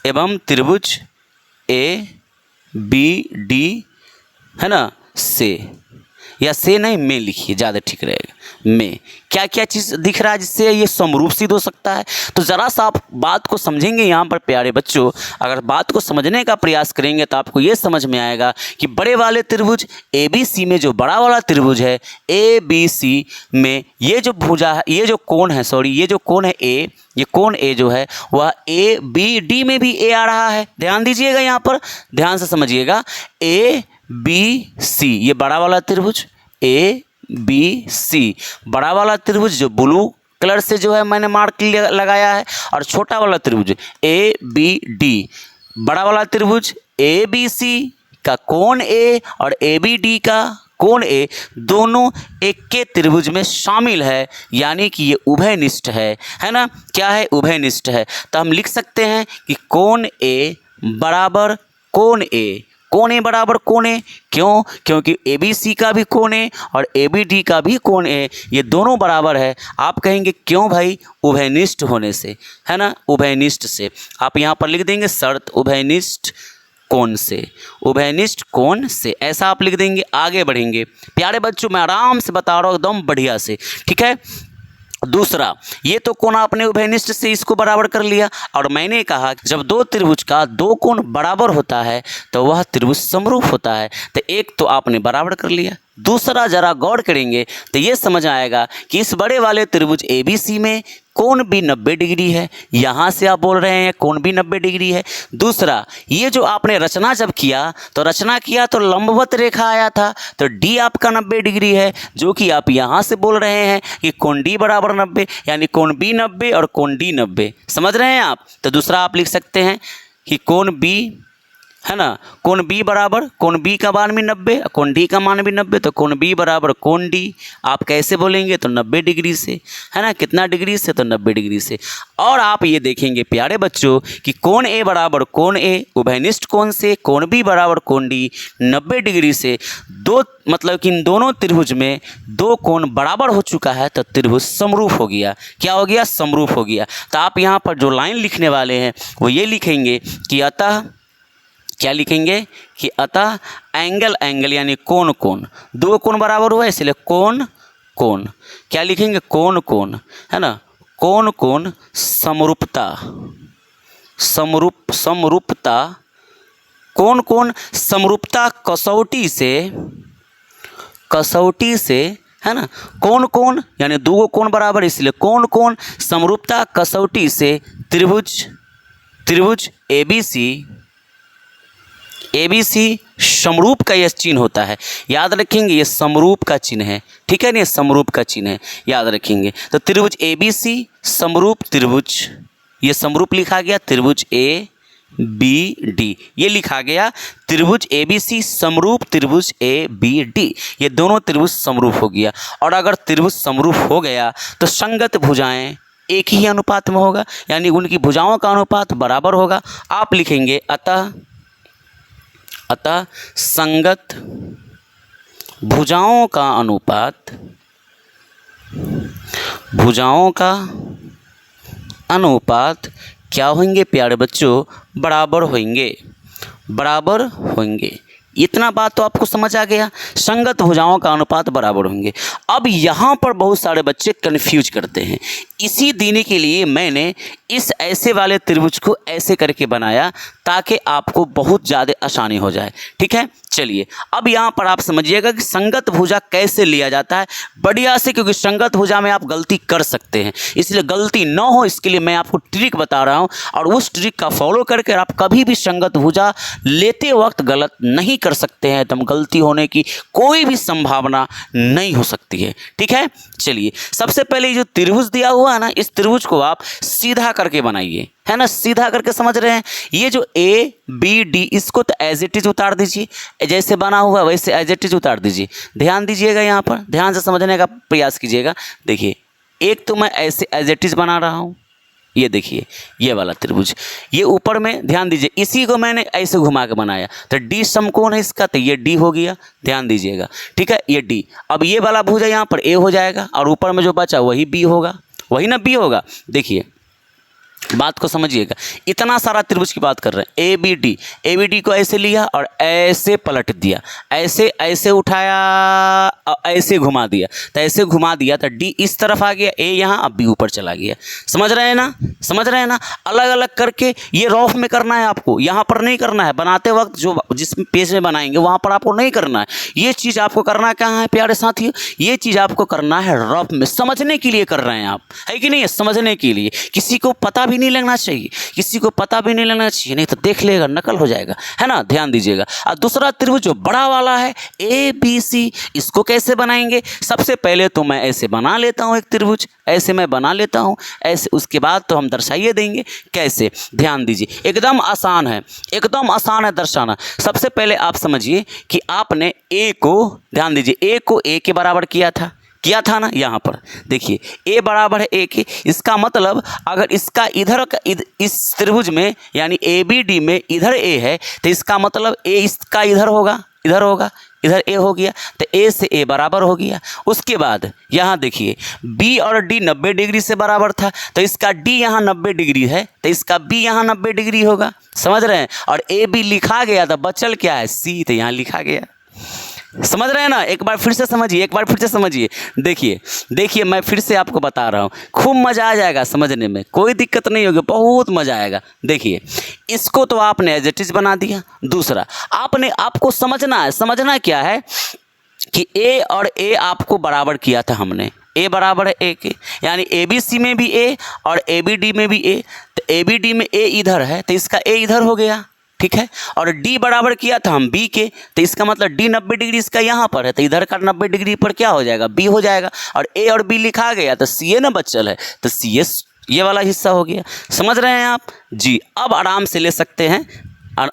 एवं त्रिभुज ABD है ना, से या से नहीं में लिखिए, ज़्यादा ठीक रहेगा। में क्या क्या चीज़ दिख रहा है जिससे ये समरूप सिद्ध हो सकता है? तो ज़रा सा आप बात को समझेंगे यहाँ पर प्यारे बच्चों। अगर बात को समझने का प्रयास करेंगे तो आपको ये समझ में आएगा कि बड़े वाले त्रिभुज ABC में जो बड़ा वाला त्रिभुज है ABC में ये जो भुजा है, ये जो कोण है, ये जो कोण है A, ये कोण A जो है वह ABD में भी A आ रहा है। ध्यान दीजिएगा, यहाँ पर ध्यान से समझिएगा। ABC ये बड़ा वाला त्रिभुज ABC, बड़ा वाला त्रिभुज जो ब्लू कलर से जो है मैंने मार्क लगाया है, और छोटा वाला त्रिभुज ABD, बड़ा वाला त्रिभुज ABC का कोण A और ABD का कोण A दोनों एक के त्रिभुज में शामिल है, यानी कि ये उभयनिष्ठ है ना। क्या है? उभयनिष्ठ है। तो हम लिख सकते हैं कि कोण A बराबर कोण A, कोण A बराबर कोण A। क्यों? क्योंकि ABC का भी कोण A और ABD का भी कोण A, ये दोनों बराबर है। आप कहेंगे क्यों भाई? उभयनिष्ठ होने से, है ना, उभयनिष्ठ से। आप यहाँ पर लिख देंगे शर्त उभयनिष्ठ कोण से, उभयनिष्ठ कोण से, ऐसा आप लिख देंगे। आगे बढ़ेंगे प्यारे बच्चों, मैं आराम से बता रहा हूँ एकदम बढ़िया से। ठीक है, दूसरा, ये तो कोण आपने उभयनिष्ठ से इसको बराबर कर लिया, और मैंने कहा जब दो त्रिभुज का दो कोण बराबर होता है तो वह त्रिभुज समरूप होता है। तो एक तो आपने बराबर कर लिया, दूसरा जरा गौर करेंगे तो ये समझ आएगा कि इस बड़े वाले त्रिभुज ABC में कोण भी 90 डिग्री है। यहाँ से आप बोल रहे हैं कोण भी 90 डिग्री है। दूसरा, ये जो आपने रचना जब किया तो लंबवत रेखा आया था, तो D आपका 90 डिग्री है, जो कि आप यहाँ से बोल रहे हैं कि कोण D बराबर 90, यानी कोण B 90 और कोण D 90। समझ रहे हैं आप? तो दूसरा आप लिख सकते हैं कि कोण B है ना, कोण B बराबर कोण B का मान भी 90, कोण D का मान भी 90, तो कोण B बराबर कोण D आप कैसे बोलेंगे? तो 90 डिग्री से, है ना। कितना डिग्री से? तो 90 डिग्री से। और आप ये देखेंगे प्यारे बच्चों कि कोण A बराबर कोण A उभयनिष्ठ कोण से, कोण B बराबर कोण D 90 डिग्री से, दो मतलब कि इन दोनों त्रिभुज में दो कोण बराबर हो चुका है, तो त्रिभुज समरूप हो गया। क्या हो गया? समरूप हो गया। तो आप यहाँ पर जो लाइन लिखने वाले हैं वो ये लिखेंगे कि अतः, क्या लिखेंगे कि अतः एंगल एंगल यानी कोण कोण, दो कोण बराबर हुआ इसलिए कोण कोण। क्या लिखेंगे? कोण कोण, है ना, कोण कोण समरूपता, समरूपता, कोण कोण समरूपता कसौटी से, है ना, कोण कोण यानी दो कोण बराबर इसलिए कोण कोण समरूपता कसौटी से त्रिभुज ABC समरूप का यह चिन्ह होता है। याद रखेंगे ये समरूप का चिन्ह है, ठीक है ना, ये समरूप का चिन्ह है, याद रखेंगे। तो त्रिभुज ABC समरूप त्रिभुज, ये समरूप लिखा गया त्रिभुज ABD, ये लिखा गया त्रिभुज ABC समरूप त्रिभुज ABD, ये दोनों त्रिभुज समरूप हो गया। और अगर त्रिभुज समरूप हो गया तो संगत भुजाएं एक ही अनुपात में होगा, यानी उनकी भुजाओं का अनुपात बराबर होगा। आप लिखेंगे अतः संगत भुजाओं का अनुपात, भुजाओं का अनुपात क्या होंगे प्यारे बच्चों? बराबर होंगे, बराबर होंगे। इतना बात तो आपको समझ आ गया, संगत भुजाओं का अनुपात बराबर होंगे। अब यहाँ पर बहुत सारे बच्चे कन्फ्यूज करते हैं, इसी देने के लिए मैंने इस ऐसे वाले त्रिभुज को ऐसे करके बनाया ताकि आपको बहुत ज़्यादा आसानी हो जाए। ठीक है, चलिए अब यहाँ पर आप समझिएगा कि संगत भुजा कैसे लिया जाता है बढ़िया से, क्योंकि संगत भुजा में आप गलती कर सकते हैं, इसलिए गलती ना हो इसके लिए मैं आपको ट्रिक बता रहा हूँ, और उस ट्रिक का फॉलो करके आप कभी भी संगत भुजा लेते वक्त गलत नहीं कर सकते हैं, एकदम गलती होने की कोई भी संभावना नहीं हो सकती है। ठीक है, चलिए सबसे पहले जो त्रिभुज दिया हुआ है ना, इस त्रिभुज को आप सीधा करके बनाइए, है ना, सीधा करके समझ रहे हैं। ये जो ए बी डी, इसको तो एज इट इज उतार दीजिए, जैसे बना हुआ वैसे एज इट इज उतार दीजिए। ध्यान दीजिएगा, यहाँ पर ध्यान से समझने का प्रयास कीजिएगा। देखिए एक तो मैं ऐसे एज इट इज बना रहा हूँ, ये देखिए ये वाला त्रिभुज, ये ऊपर में ध्यान दीजिए, इसी को मैंने ऐसे घुमा के बनाया, तो डी समकोण है इसका, तो ये डी हो गया, ध्यान दीजिएगा। ठीक है, ये डी, अब ये वाला भुजा यहाँ पर ए हो जाएगा, और ऊपर में जो बचा वही बी होगा, वही ना बी होगा। देखिए बात को समझिएगा, इतना सारा त्रिभुज की बात कर रहे हैं, ए बी डी को ऐसे लिया और ऐसे पलट दिया, ऐसे ऐसे उठाया और ऐसे घुमा दिया, तो ऐसे घुमा दिया तो डी इस तरफ आ गया, ए यहाँ, अब बी ऊपर चला गया। समझ रहे हैं ना, समझ रहे हैं ना, अलग अलग करके ये रफ में करना है आपको, यहाँ पर नहीं करना है, बनाते वक्त जो जिस पेज में बनाएंगे वहाँ पर आपको नहीं करना है। ये चीज़ आपको करना कहाँ है प्यारे साथियों? ये चीज़ आपको करना है रफ में, समझने के लिए कर रहे हैं आप, है कि नहीं, समझने के लिए। किसी को पता भी नहीं लगना चाहिए, किसी को पता भी नहीं लगना चाहिए, नहीं तो देख लेगा नकल हो जाएगा, है ना, ध्यान दीजिएगा। और दूसरा त्रिभुज जो बड़ा वाला है ए बी सी, इसको कैसे बनाएंगे? सबसे पहले तो मैं ऐसे बना लेता हूँ एक त्रिभुज, ऐसे मैं बना लेता हूँ ऐसे, उसके बाद तो हम दर्शाइए देंगे कैसे। ध्यान दीजिए, एकदम आसान है, एकदम आसान है दर्शाना। सबसे पहले आप समझिए कि आपने ए को, ध्यान दीजिए, ए को ए के बराबर किया था ना, यहाँ पर देखिए a बराबर है ए के, इसका मतलब अगर इसका इधर का इस त्रिभुज में यानी ए बी डी में इधर a है, तो इसका मतलब a इसका इधर होगा, इधर a हो गया, तो a से a बराबर हो गया। उसके बाद यहाँ देखिए b और d 90 डिग्री से बराबर था, तो इसका d यहाँ 90 डिग्री है, तो इसका b यहाँ 90 डिग्री होगा, समझ रहे हैं। और a b लिखा गया, तो बचल क्या है c, तो यहाँ लिखा गया। समझ रहे हैं ना, एक बार फिर से समझिए, एक बार फिर से समझिए। देखिए मैं फिर से आपको बता रहा हूँ, खूब मज़ा आ जाएगा समझने में, कोई दिक्कत नहीं होगी, बहुत मज़ा आएगा। देखिए इसको तो आपने एज इट इज बना दिया। दूसरा आपको समझना क्या है कि ए और ए आपको बराबर किया था हमने, ए बराबर है ए के, यानी ए बी सी में भी ए और ए बी डी में भी ए, तो ए बी डी में ए इधर है, तो इसका ए इधर हो गया, ठीक है। और D बराबर किया था हम B के, तो इसका मतलब D 90 डिग्री इसका यहाँ पर है, तो इधर का 90 डिग्री पर क्या हो जाएगा, B हो जाएगा। और A और B लिखा गया, तो CA ना बचल है, तो CS ये वाला हिस्सा हो गया। समझ रहे हैं आप जी? अब आराम से ले सकते हैं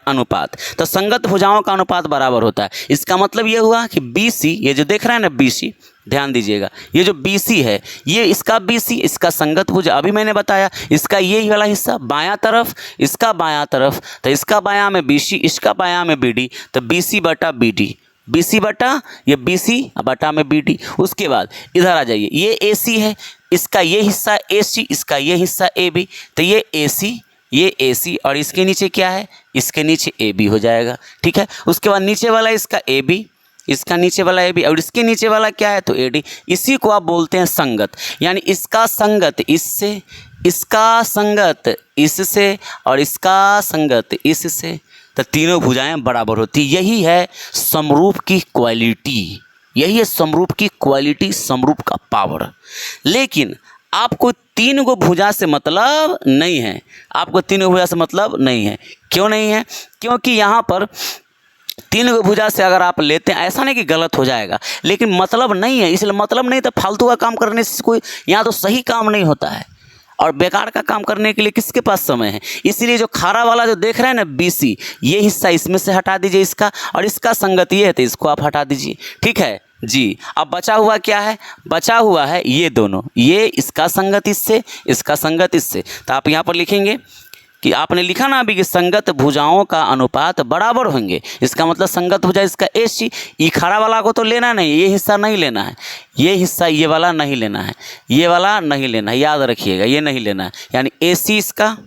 अनुपात। तो संगत भुजाओं का अनुपात बराबर होता है, इसका मतलब ये हुआ कि BC, ये जो देख रहे हैं ना BC, ध्यान दीजिएगा, ये जो BC है ये इसका BC, इसका संगत भुजा, अभी मैंने बताया इसका ये वाला हिस्सा बायां तरफ, इसका बायां तरफ, तो इसका बायां में BC, इसका बायां में BD, तो BC बटा BD, BC बटा ये BC बटा में BD। उसके बाद इधर आ जाइए, ये AC है, इसका ये हिस्सा AC, इसका ये हिस्सा AB, तो ये AC, ये AC, और इसके नीचे क्या है, इसके नीचे AB हो जाएगा, ठीक है। उसके बाद नीचे वाला इसका AB, इसका नीचे वाला AB, और इसके नीचे वाला क्या है, तो AD। इसी को आप बोलते हैं संगत, यानी इसका संगत इससे, इसका संगत इससे, और इसका संगत इससे, तो तीनों भुजाएं बराबर होती। यही है समरूप की क्वालिटी, यही है समरूप की क्वालिटी, समरूप का पावर। लेकिन आपको तीन गो भुजा से मतलब नहीं है, आपको तीन गो भुजा से मतलब नहीं है। क्यों नहीं है? क्योंकि यहाँ पर तीन गो भुजा से अगर आप लेते हैं, ऐसा नहीं कि गलत हो जाएगा, लेकिन मतलब नहीं है, इसलिए मतलब नहीं तो फालतू का काम करने से कोई यहाँ तो सही काम नहीं होता है, और बेकार का काम करने के लिए किसके पास समय है। इसीलिए जो खारा वाला जो देख रहे हैं ना BC, ये हिस्सा इसमें से हटा दीजिए इसका, और इसका संगत ये है तो इसको आप हटा दीजिए, ठीक है जी। अब बचा हुआ क्या है? बचा हुआ है ये दोनों, ये इसका संगत इससे, इसका संगत इससे। तो आप यहाँ पर लिखेंगे कि आपने लिखा ना अभी कि संगत भुजाओं का अनुपात बराबर होंगे, इसका मतलब संगत भुजा इसका AC, ई खड़ा वाला को तो लेना नहीं, ये हिस्सा नहीं लेना है, ये हिस्सा ये वाला नहीं लेना है, ये वाला नहीं लेना है, याद रखिएगा ये नहीं लेना है, यानी AC इसका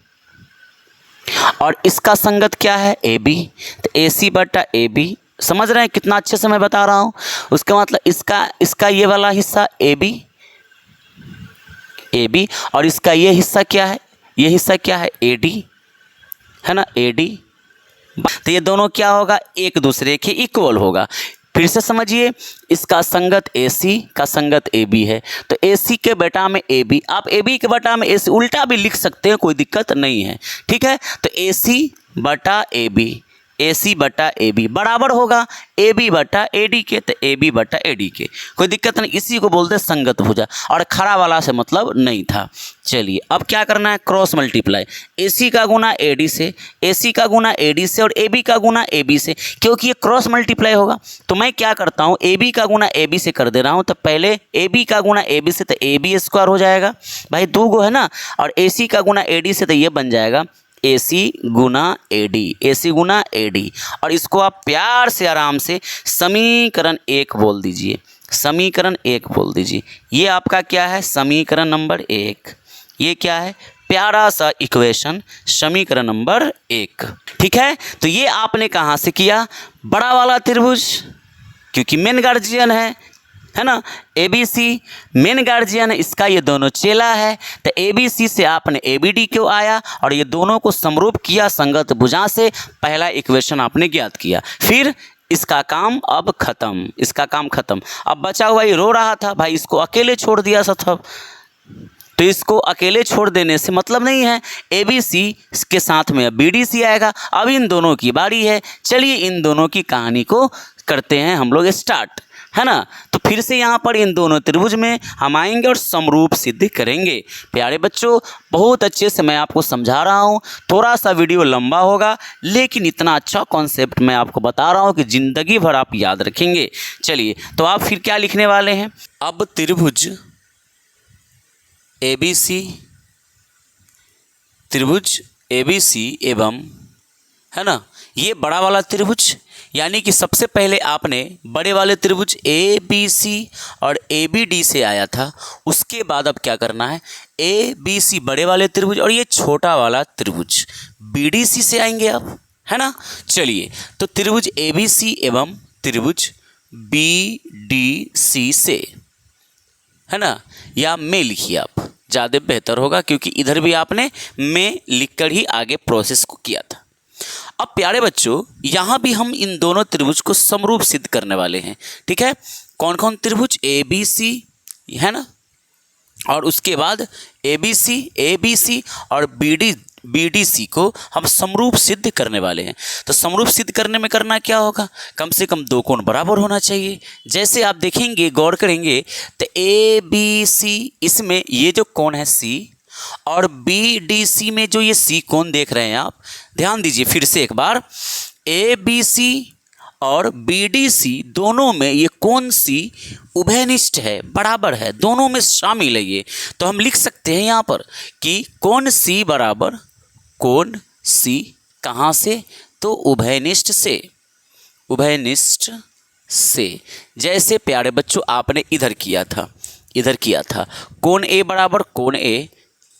और इसका संगत क्या है AB, तो AC बटा AB, समझ रहे हैं कितना अच्छे से मैं बता रहा हूँ। उसका मतलब इसका ये वाला हिस्सा AB और इसका ये हिस्सा क्या है, ये हिस्सा क्या है AD, है ना AD, तो ये दोनों क्या होगा, एक दूसरे के इक्वल होगा। फिर से समझिए, इसका संगत AC का संगत AB है, तो AC के बटा में AB, आप AB के बटा में AC उल्टा भी लिख सकते हैं, कोई दिक्कत नहीं है, ठीक है। तो AC बटा AB, AC बटा AB बराबर होगा AB बटा AD के, तो AB बटा AD के, कोई दिक्कत नहीं, इसी को बोलते हैं संगत भुजा, और खड़ा वाला से मतलब नहीं था। चलिए अब क्या करना है, क्रॉस मल्टीप्लाई, AC का गुना AD से, AC का गुना AD से और AB का गुना AB से, क्योंकि ये क्रॉस मल्टीप्लाई होगा। तो मैं क्या करता हूँ, AB का गुना AB से कर दे रहा हूँ, तो पहले AB का गुना AB से, तो AB स्क्वायर हो जाएगा, भाई 2 गो है ना, और AC का गुना AD से, तो ये बन जाएगा AC गुना AD, AC गुना AD, और इसको आप प्यार से आराम से समीकरण 1 बोल दीजिए, समीकरण 1 बोल दीजिए। ये आपका क्या है, समीकरण नंबर 1, ये क्या है, प्यारा सा इक्वेशन, समीकरण नंबर 1, ठीक है। तो ये आपने कहाँ से किया, बड़ा वाला त्रिभुज, क्योंकि मेन गार्जियन है ना, ABC मेन गार्जियन है, इसका ये दोनों चेला है, तो ABC से आपने ABD क्यों आया और ये दोनों को समरूप किया संगत भुजा से, पहला इक्वेशन आपने ज्ञात किया। फिर इसका काम अब खत्म, इसका काम खत्म। अब बचा हुआ ये रो रहा था, भाई इसको अकेले छोड़ दिया सब, तो इसको अकेले छोड़ देने से मतलब नहीं है, ABC के साथ में अब BDC आएगा। अब इन दोनों की बारी है, चलिए इन दोनों की कहानी को करते हैं हम लोग स्टार्ट, है ना। तो फिर से यहाँ पर इन दोनों त्रिभुज में हम आएंगे और समरूप सिद्ध करेंगे। प्यारे बच्चों, बहुत अच्छे से मैं आपको समझा रहा हूँ, थोड़ा सा वीडियो लंबा होगा, लेकिन इतना अच्छा कॉन्सेप्ट मैं आपको बता रहा हूँ कि ज़िंदगी भर आप याद रखेंगे। चलिए तो आप फिर क्या लिखने वाले हैं, अब त्रिभुज ABC एवं, है ना, ये बड़ा वाला त्रिभुज, यानी कि सबसे पहले आपने बड़े वाले त्रिभुज ABC और ABD से आया था, उसके बाद अब क्या करना है, ABC बड़े वाले त्रिभुज और ये छोटा वाला त्रिभुज BDC से आएंगे आप, है ना। चलिए तो त्रिभुज ABC एवं त्रिभुज BDC से, है ना, या में लिखिए आप, ज़्यादा बेहतर होगा, क्योंकि इधर भी आपने में लिखकर ही आगे प्रोसेस को किया था। अब प्यारे बच्चों, यहाँ भी हम इन दोनों त्रिभुज को समरूप सिद्ध करने वाले हैं, ठीक है। कौन कौन त्रिभुज, ABC, है ना, और उसके बाद ABC और BDC को हम समरूप सिद्ध करने वाले हैं। तो समरूप सिद्ध करने में करना क्या होगा, कम से कम 2 कोण बराबर होना चाहिए। जैसे आप देखेंगे, गौर करेंगे, तो ABC इसमें ये जो कोण है C, और BDC में जो ये C कोण देख रहे हैं आप, ध्यान दीजिए फिर से एक बार, ABC और BDC दोनों में ये कोण C उभयनिष्ठ है, बराबर है, दोनों में शामिल है ये। तो हम लिख सकते हैं यहाँ पर कि कोण C बराबर कोण C कहाँ से, तो उभयनिष्ठ से, उभयनिष्ठ से। जैसे प्यारे बच्चों आपने इधर किया था, कोण A बराबर कोण A,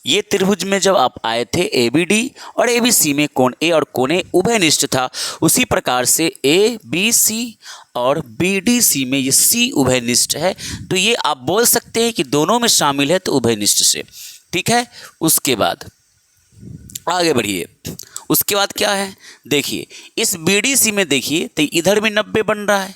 ये त्रिभुज में जब आप आए थे ABD और ABC में कोण A और कोण A उभयनिष्ठ था, उसी प्रकार से ABC और BDC में ये C उभयनिष्ठ है, तो ये आप बोल सकते हैं कि दोनों में शामिल है, तो उभयनिष्ठ से, ठीक है। उसके बाद आगे बढ़िए, उसके बाद क्या है, देखिए इस BDC में देखिए, तो इधर भी 90 बन रहा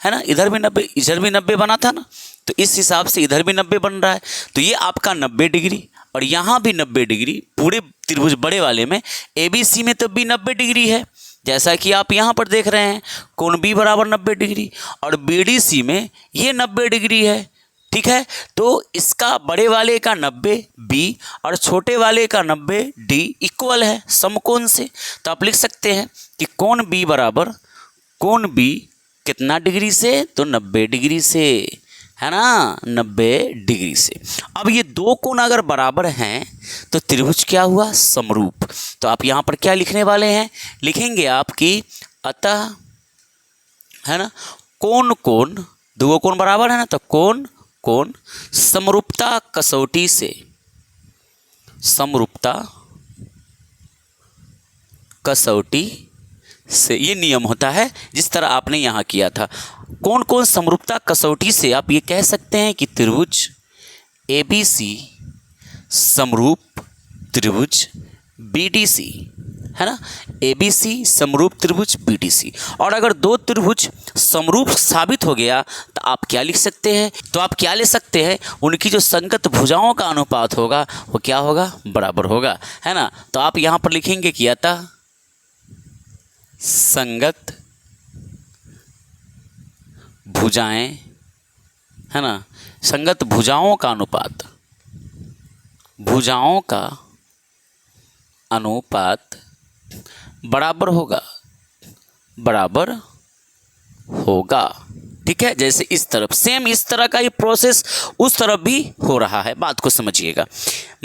है ना, इधर भी 90, इधर भी 90 बना था ना, तो इस हिसाब से इधर भी 90 बन रहा है, तो ये आपका 90 डिग्री और यहाँ भी 90 डिग्री, पूरे त्रिभुज बड़े वाले में ABC में तो भी 90 डिग्री है, जैसा कि आप यहाँ पर देख रहे हैं, कोण B बराबर 90 डिग्री, और BDC में ये 90 डिग्री है, ठीक है। तो इसका बड़े वाले का 90 B और छोटे वाले का 90 D इक्वल है समकोण से। तो आप लिख सकते हैं कि कोण B बराबर, कोण B कितना डिग्री से, तो 90 डिग्री से, है ना, 90 डिग्री से। अब ये 2 कोण अगर बराबर हैं, तो त्रिभुज क्या हुआ, समरूप। तो आप यहाँ पर क्या लिखने वाले हैं, लिखेंगे आप कि अतः, है ना, कोण कोण, दो कोण बराबर है ना, तो कोण कोण समरूपता कसौटी से, समरूपता कसौटी से, ये नियम होता है जिस तरह आपने यहाँ किया था। कौन कौन समरूपता कसौटी से आप ये कह सकते हैं कि त्रिभुज ABC समरूप त्रिभुज BDC, है ना, ABC समरूप त्रिभुज BDC। और अगर दो त्रिभुज समरूप साबित हो गया तो आप क्या लिख सकते हैं, तो आप क्या ले सकते हैं, उनकी जो संगत भुजाओं का अनुपात होगा वो क्या होगा, बराबर होगा, है ना। तो आप यहाँ पर लिखेंगे कि अतः संगत भुजाएं, है ना, संगत भुजाओं का अनुपात, भुजाओं का अनुपात बराबर होगा, बराबर होगा। ठीक है, जैसे इस तरफ सेम इस तरह का ही प्रोसेस उस तरफ भी हो रहा है, बात को समझिएगा।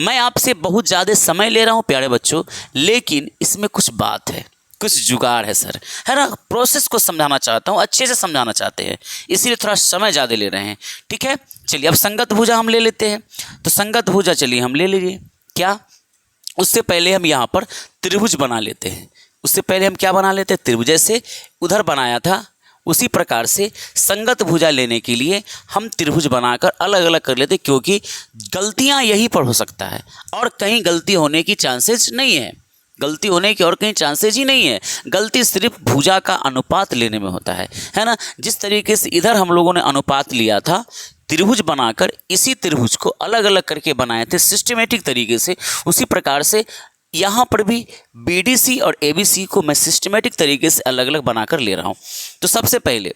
मैं आपसे बहुत ज़्यादा समय ले रहा हूं प्यारे बच्चों, लेकिन इसमें कुछ बात है, कुछ जुगाड़ है सर, है ना। प्रोसेस को समझाना चाहता हूँ, अच्छे से समझाना चाहते हैं, इसीलिए थोड़ा समय ज़्यादा ले रहे हैं। ठीक है, चलिए अब संगत भुजा हम ले लेते हैं। तो संगत भुजा चलिए हम ले लीजिए, क्या, उससे पहले हम यहाँ पर त्रिभुज बना लेते हैं। उससे पहले हम क्या बना लेते हैं, त्रिभुज। जैसे उधर बनाया था उसी प्रकार से संगत भुजा लेने के लिए हम त्रिभुज बनाकर अलग अलग कर लेते, क्योंकि गलतियाँ यहीं पर हो सकता है और कहीं गलती होने की चांसेस नहीं है, गलती होने की और कहीं चांसेस ही नहीं है। गलती सिर्फ भुजा का अनुपात लेने में होता है ना। जिस तरीके से इधर हम लोगों ने अनुपात लिया था त्रिभुज बनाकर, इसी त्रिभुज को अलग अलग करके बनाए थे सिस्टमेटिक तरीके से, उसी प्रकार से यहाँ पर भी BDC और ABC को मैं सिस्टमेटिक तरीके से अलग अलग बनाकर ले रहा हूँ। तो सबसे पहले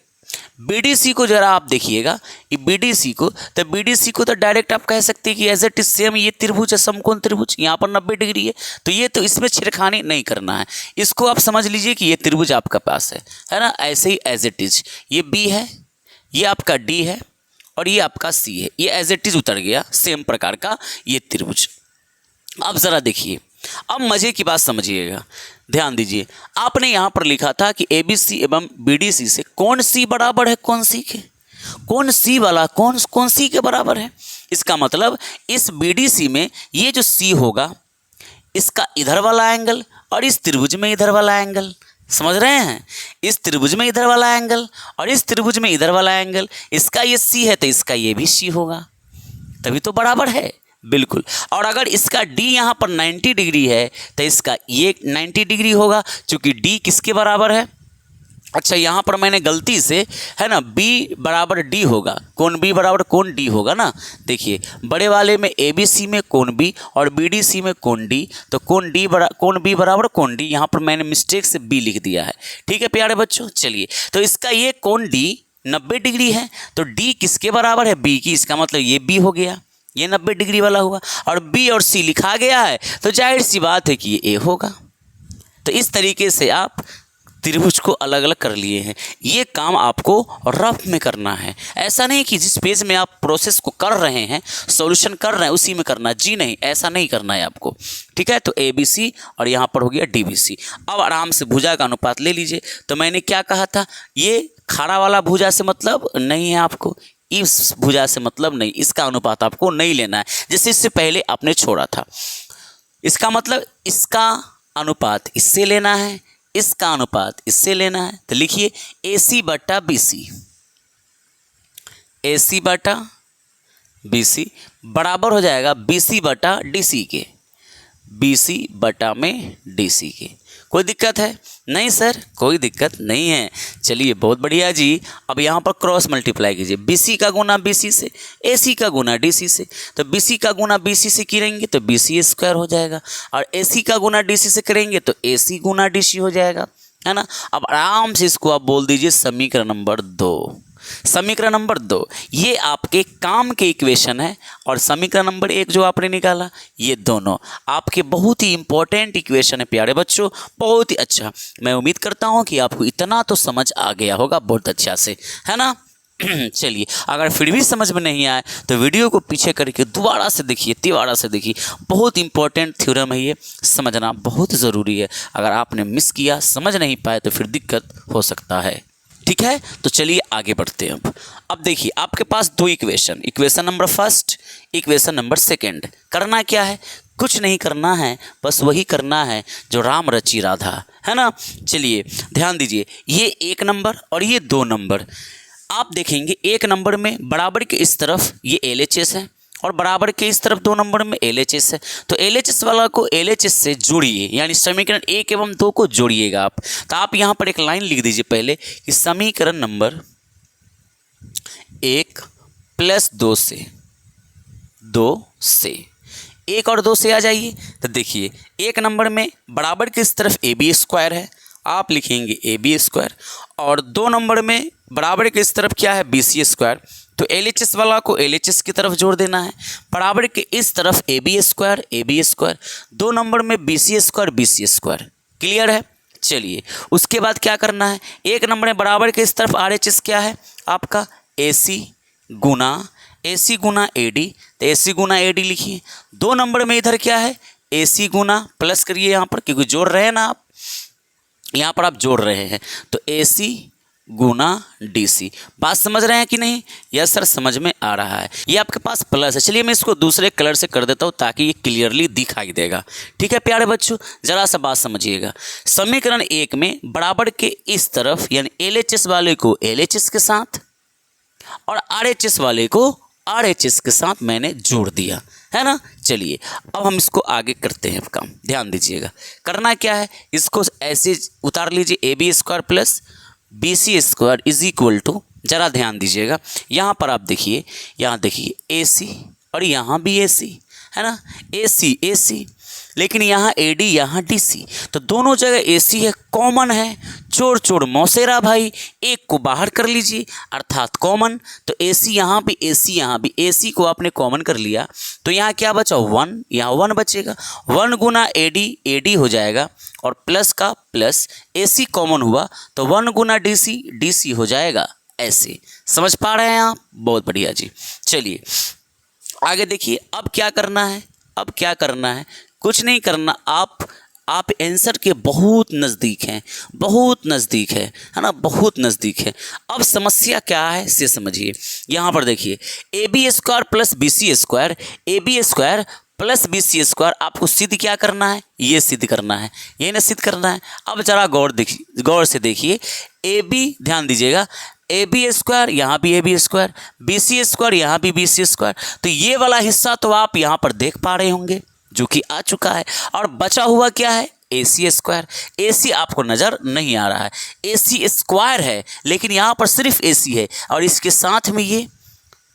BDC को जरा आप देखिएगा, ये BDC को, तो BDC को तो डायरेक्ट आप कह सकते हैं कि एज इट इज सेम ये त्रिभुज है, समकोण त्रिभुज, यहाँ पर 90 डिग्री है, तो ये तो इसमें छेड़खानी नहीं करना है। इसको आप समझ लीजिए कि ये त्रिभुज आपका पास है ना, ऐसे ही एज इट इज ये B है, ये आपका D है और ये आपका C है, ये एज इट इज उतर गया सेम प्रकार का ये त्रिभुज। अब ज़रा देखिए, अब मज़े की बात समझिएगा, ध्यान दीजिए। आपने यहाँ पर लिखा था कि ABC एवं BDC से कौन C बराबर है कौन C के, कौन C वाला कौन C के बराबर है। इसका मतलब इस BDC में ये जो C होगा, इसका इधर वाला एंगल और इस त्रिभुज में इधर वाला एंगल, समझ रहे हैं, इस त्रिभुज में इधर वाला एंगल और इस त्रिभुज में इधर वाला एंगल, इसका ये C है तो इसका ये भी C होगा, तभी तो बराबर है, बिल्कुल। और अगर इसका D यहाँ पर 90 डिग्री है तो इसका ये 90 डिग्री होगा, क्योंकि D किसके बराबर है, अच्छा यहाँ पर मैंने गलती से, है ना, B बराबर D होगा, कोण B बराबर कोण D होगा ना। देखिए बड़े वाले में ABC में कोण B और BDC में कोण D, तो कोण B बराबर कोण D, यहाँ पर मैंने मिस्टेक से B लिख दिया है। ठीक है प्यारे बच्चों, चलिए तो इसका ये कोण D 90 डिग्री है, तो D किसके बराबर है, B की, इसका मतलब ये B हो गया, ये 90 डिग्री वाला हुआ, और B और C लिखा गया है तो जाहिर सी बात है कि ये A होगा। तो इस तरीके से आप त्रिभुज को अलग अलग कर लिए हैं। ये काम आपको रफ में करना है, ऐसा नहीं कि जिस पेज में आप प्रोसेस को कर रहे हैं, सॉल्यूशन कर रहे हैं उसी में करना, जी नहीं, ऐसा नहीं करना है आपको। ठीक है, तो ABC और यहाँ पर हो गया DBC। अब आराम से भुजा का अनुपात ले लीजिए। तो मैंने क्या कहा था, ये खाड़ा वाला भुजा से मतलब नहीं है आपको, इस भुजा से मतलब नहीं, इसका अनुपात आपको नहीं लेना है, जैसे इससे पहले आपने छोड़ा था। इसका मतलब इसका अनुपात इससे लेना है, इसका अनुपात इससे लेना है। तो लिखिए AC बटा BC, AC बटा BC बराबर हो जाएगा BC बटा DC के, BC बटा में DC के। कोई दिक्कत है नहीं सर, कोई दिक्कत नहीं है। चलिए बहुत बढ़िया जी। अब यहाँ पर क्रॉस मल्टीप्लाई कीजिए, BC का गुना BC से, AC का गुना DC से। तो BC का गुना BC से करेंगे तो BC स्क्वायर हो जाएगा, और AC का गुना DC से करेंगे तो AC गुना DC हो जाएगा, है ना। अब आराम से इसको आप बोल दीजिए समीकरण नंबर 2। समीकरण नंबर 2 ये आपके काम के इक्वेशन है, और समीकरण नंबर 1 जो आपने निकाला, ये दोनों आपके बहुत ही इंपॉर्टेंट इक्वेशन है प्यारे बच्चों, बहुत ही अच्छा। मैं उम्मीद करता हूँ कि आपको इतना तो समझ आ गया होगा बहुत अच्छा से, है ना। चलिए, अगर फिर भी समझ में नहीं आए तो वीडियो को पीछे करके दोबारा से देखिए, तिबारा से देखिए। बहुत इंपॉर्टेंट थ्योरम है ये, समझना बहुत ज़रूरी है। अगर आपने मिस किया, समझ नहीं पाए तो फिर दिक्कत हो सकता है। ठीक है, तो चलिए आगे बढ़ते हैं। अब देखिए, आपके पास दो equation, equation number first, equation number second. करना क्या है? कुछ नहीं करना है, बस वही करना है जो राम रची राधा, है ना। चलिए ध्यान दीजिए, ये 1 नंबर और ये 2 नंबर। आप देखेंगे 1 नंबर में बराबर के इस तरफ ये LHS है और बराबर के इस तरफ 2 नंबर में LHS है। तो LHS वाला को LHS से जोड़िए, यानी समीकरण 1 एवं 2 को जोड़िएगा आप। तो आप यहाँ पर एक लाइन लिख दीजिए पहले कि समीकरण नंबर 1 + 2 से 1 और 2 से आ जाइए। तो देखिए 1 नंबर में बराबर की इस तरफ AB² है, आप लिखेंगे AB² और 2 नंबर में बराबर के इस तरफ क्या है? BC²। तो LHS वाला को LHS की तरफ जोड़ देना है, बराबर के इस तरफ AB², 2 नंबर में BC²। क्लियर है? चलिए उसके बाद क्या करना है? 1 नंबर में बराबर के इस तरफ RHS क्या है आपका? AC गुना AD, तो AC गुना AD लिखिए। 2 नंबर में इधर क्या है? AC गुना, प्लस करिए यहाँ पर क्योंकि जोड़ रहे हैं ना आप, यहाँ पर आप जोड़ रहे हैं, तो AC गुना DC। बात समझ रहे हैं कि नहीं? यस सर, समझ में आ रहा है। ये आपके पास प्लस है। चलिए मैं इसको दूसरे कलर से कर देता हूँ ताकि ये क्लियरली दिखाई देगा। ठीक है प्यारे बच्चों, जरा सा बात समझिएगा। समीकरण 1 में बराबर के इस तरफ यानी LHS वाले को LHS के साथ और RHS वाले को RHS के साथ मैंने जोड़ दिया, है ना। चलिए अब हम इसको आगे करते हैं काम, ध्यान दीजिएगा। करना क्या है? इसको ऐसे उतार लीजिए, AB² + BC² = जरा ध्यान दीजिएगा, यहाँ पर आप देखिए, यहाँ देखिए AC और यहाँ भी AC, है ना, AC, लेकिन यहाँ AD, यहाँ DC, तो दोनों जगह AC है, कॉमन है। चोर मौसेरा भाई, एक को बाहर कर लीजिए अर्थात कॉमन। तो AC यहाँ भी, AC यहाँ भी, AC को आपने कॉमन कर लिया तो यहाँ क्या बचा? 1, यहाँ 1 बचेगा। 1 गुना AD हो जाएगा और प्लस का प्लस, AC कॉमन हुआ तो 1 गुना DC हो जाएगा। ऐसे समझ पा रहे हैं आप? बहुत बढ़िया जी। चलिए आगे देखिए, अब क्या करना है? कुछ नहीं करना, आप आंसर के बहुत नज़दीक हैं, है ना, बहुत नज़दीक है। अब समस्या क्या है इसे समझिए। यहाँ पर देखिए AB² + BC² + BC² आपको सिद्ध क्या करना है? ये सिद्ध करना है, ये ना सिद्ध करना है। अब जरा गौर से देखिए, AB ध्यान दीजिएगा, AB² यहाँ भी AB², BC² यहाँ भी BC²। तो ये वाला हिस्सा तो आप यहाँ पर देख पा रहे होंगे जो कि आ चुका है, और बचा हुआ क्या है? AC²। AC आपको नज़र नहीं आ रहा है, AC² है, लेकिन यहाँ पर सिर्फ AC है और इसके साथ में ये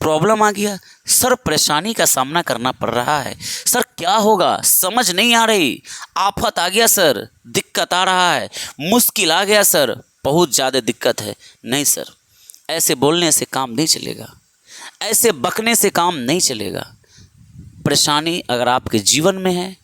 प्रॉब्लम आ गया। सर परेशानी का सामना करना पड़ रहा है, सर क्या होगा समझ नहीं आ रही, आफत आ गया सर, दिक्कत आ रहा है, मुश्किल आ गया सर, बहुत ज़्यादा दिक्कत है। नहीं सर, ऐसे बोलने से काम नहीं चलेगा, ऐसे बकने से काम नहीं चलेगा। परेशानी अगर आपके जीवन में है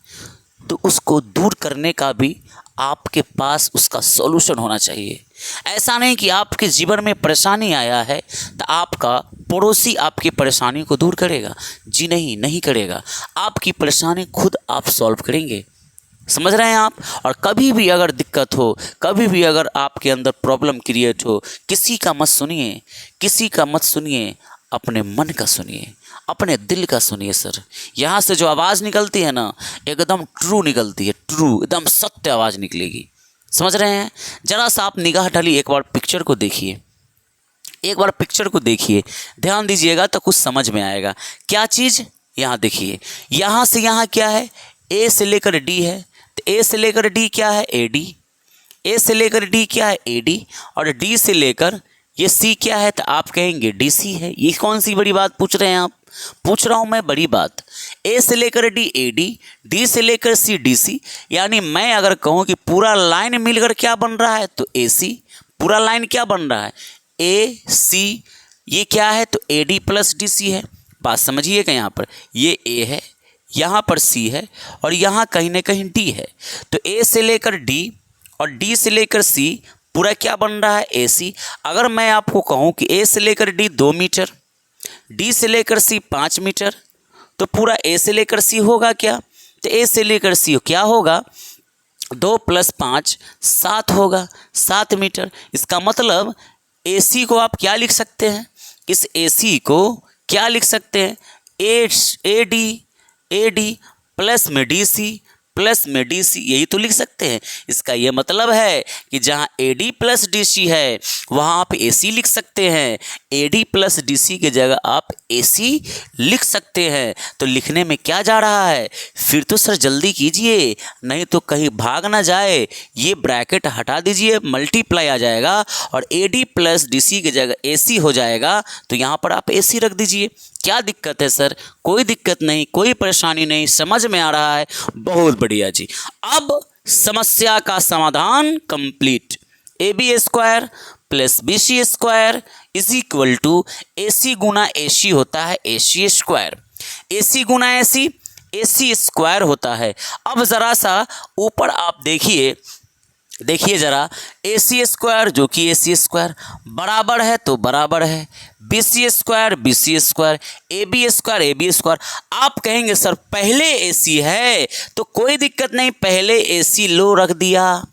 तो उसको दूर करने का भी आपके पास उसका सॉल्यूशन होना चाहिए। ऐसा नहीं कि आपके जीवन में परेशानी आया है तो आपका पड़ोसी आपकी परेशानी को दूर करेगा। जी नहीं करेगा, आपकी परेशानी खुद आप सॉल्व करेंगे। समझ रहे हैं आप? और कभी भी अगर दिक्कत हो, कभी भी अगर आपके अंदर प्रॉब्लम क्रिएट हो, किसी का मत सुनिए, अपने मन का सुनिए, अपने दिल का सुनिए। सर यहाँ से जो आवाज़ निकलती है ना, एकदम ट्रू निकलती है, ट्रू एकदम सत्य आवाज़ निकलेगी। समझ रहे हैं? जरा सा आप निगाह डालिए, एक बार पिक्चर को देखिए, ध्यान दीजिएगा तो कुछ समझ में आएगा। क्या चीज़? यहाँ देखिए, यहाँ से यहाँ क्या है? A से लेकर D है, तो A से लेकर D क्या है? AD। A से लेकर D क्या है? AD। और D से लेकर ये C क्या है? तो आप कहेंगे DC है। ये कौन सी बड़ी बात पूछ रहे हैं आप? पूछ रहा हूँ मैं बड़ी बात। A से लेकर D AD, D से लेकर C DC, यानी मैं अगर कहूँ कि पूरा लाइन मिलकर क्या बन रहा है तो AC। पूरा लाइन क्या बन रहा है? AC। ये क्या है? तो AD + DC है। बात समझिएगा, यहाँ पर ये A है, यहाँ पर C है और यहाँ कहीं ना कहीं D है। तो A से लेकर D और D से लेकर C पूरा क्या बन रहा है, AC। अगर मैं आपको कहूँ कि A से लेकर D 2 मीटर, D से लेकर C 5 मीटर, तो पूरा A से लेकर C होगा क्या, तो A से लेकर C क्या होगा, 2 + 5 7 होगा, 7 मीटर। इसका मतलब AC को आप क्या लिख सकते हैं, इस AC को क्या लिख सकते हैं, AD प्लस में DC प्लस में DC, यही तो लिख सकते हैं। इसका ये मतलब है कि जहाँ AD प्लस DC है वहाँ आप AC लिख सकते हैं, AD प्लस DC की जगह आप AC लिख सकते हैं। तो लिखने में क्या जा रहा है, फिर तो सर जल्दी कीजिए नहीं तो कहीं भाग ना जाए। ये ब्रैकेट हटा दीजिए, मल्टीप्लाई आ जाएगा और AD प्लस DC की जगह AC हो जाएगा, तो यहाँ पर आप AC रख दीजिए। क्या दिक्कत है सर, कोई दिक्कत नहीं, कोई परेशानी नहीं, समझ में आ रहा है, बहुत बढ़िया जी। अब समस्या का समाधान complete. AB² plus BC² is equal to AC गुना AC होता है AC², AC गुना AC होता है। अब ज़रा सा ऊपर आप देखिए ज़रा, AC² जो कि AC² बराबर है तो बराबर है, BC² AB²। आप कहेंगे सर पहले AC है तो कोई दिक्कत नहीं, पहले AC लो रख दिया।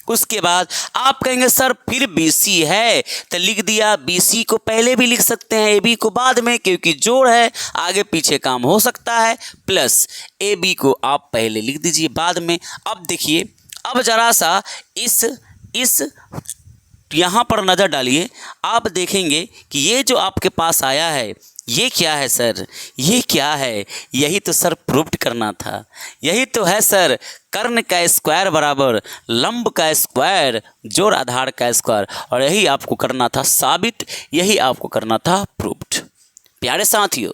उसके बाद आप कहेंगे सर फिर BC है तो लिख दिया, BC को पहले भी लिख सकते हैं, AB को बाद में, क्योंकि जोड़ है आगे पीछे काम हो सकता है, प्लस AB को आप पहले लिख दीजिए बाद में। अब देखिए, अब ज़रा सा इस यहाँ पर नज़र डालिए, आप देखेंगे कि ये जो आपके पास आया है ये क्या है सर, ये क्या है, यही तो सर प्रूव्ड करना था। यही तो है सर, कर्ण का स्क्वायर बराबर लंब का स्क्वायर जोड़ आधार का स्क्वायर, और यही आपको करना था साबित, यही आपको करना था प्रूव्ड। प्यारे साथियों,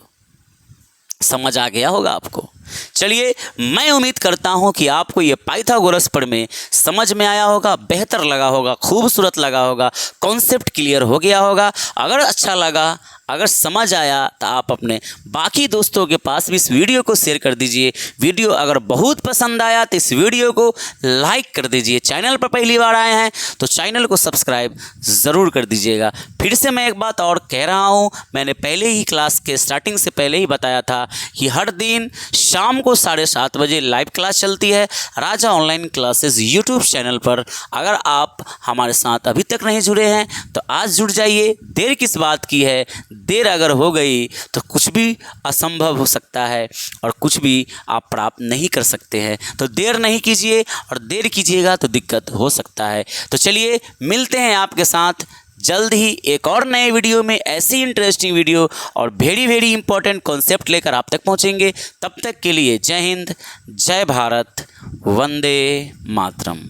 समझ आ गया होगा आपको। चलिए, मैं उम्मीद करता हूं कि आपको ये पाइथागोरस प्रमेय समझ में आया होगा, बेहतर लगा होगा, खूबसूरत लगा होगा, कॉन्सेप्ट क्लियर हो गया होगा। अगर अच्छा लगा, अगर समझ आया तो आप अपने बाकी दोस्तों के पास भी इस वीडियो को शेयर कर दीजिए। वीडियो अगर बहुत पसंद आया तो इस वीडियो को लाइक कर दीजिए। चैनल पर पहली बार आए हैं तो चैनल को सब्सक्राइब ज़रूर कर दीजिएगा। फिर से मैं एक बात और कह रहा हूँ, मैंने पहले ही क्लास के स्टार्टिंग से पहले ही बताया था कि हर दिन शाम को 7:30 बजे लाइव क्लास चलती है राजा ऑनलाइन क्लासेस यूट्यूब चैनल पर। अगर आप हमारे साथ अभी तक नहीं जुड़े हैं तो आज जुड़ जाइए। देर किस बात की है, देर अगर हो गई तो कुछ भी असंभव हो सकता है और कुछ भी आप प्राप्त नहीं कर सकते हैं। तो देर नहीं कीजिए, और देर कीजिएगा तो दिक्कत हो सकता है। तो चलिए, मिलते हैं आपके साथ जल्द ही एक और नए वीडियो में। ऐसी इंटरेस्टिंग वीडियो और वेरी इंपॉर्टेंट कॉन्सेप्ट लेकर आप तक पहुंचेंगे। तब तक के लिए जय हिंद, जय भारत, वंदे मातरम।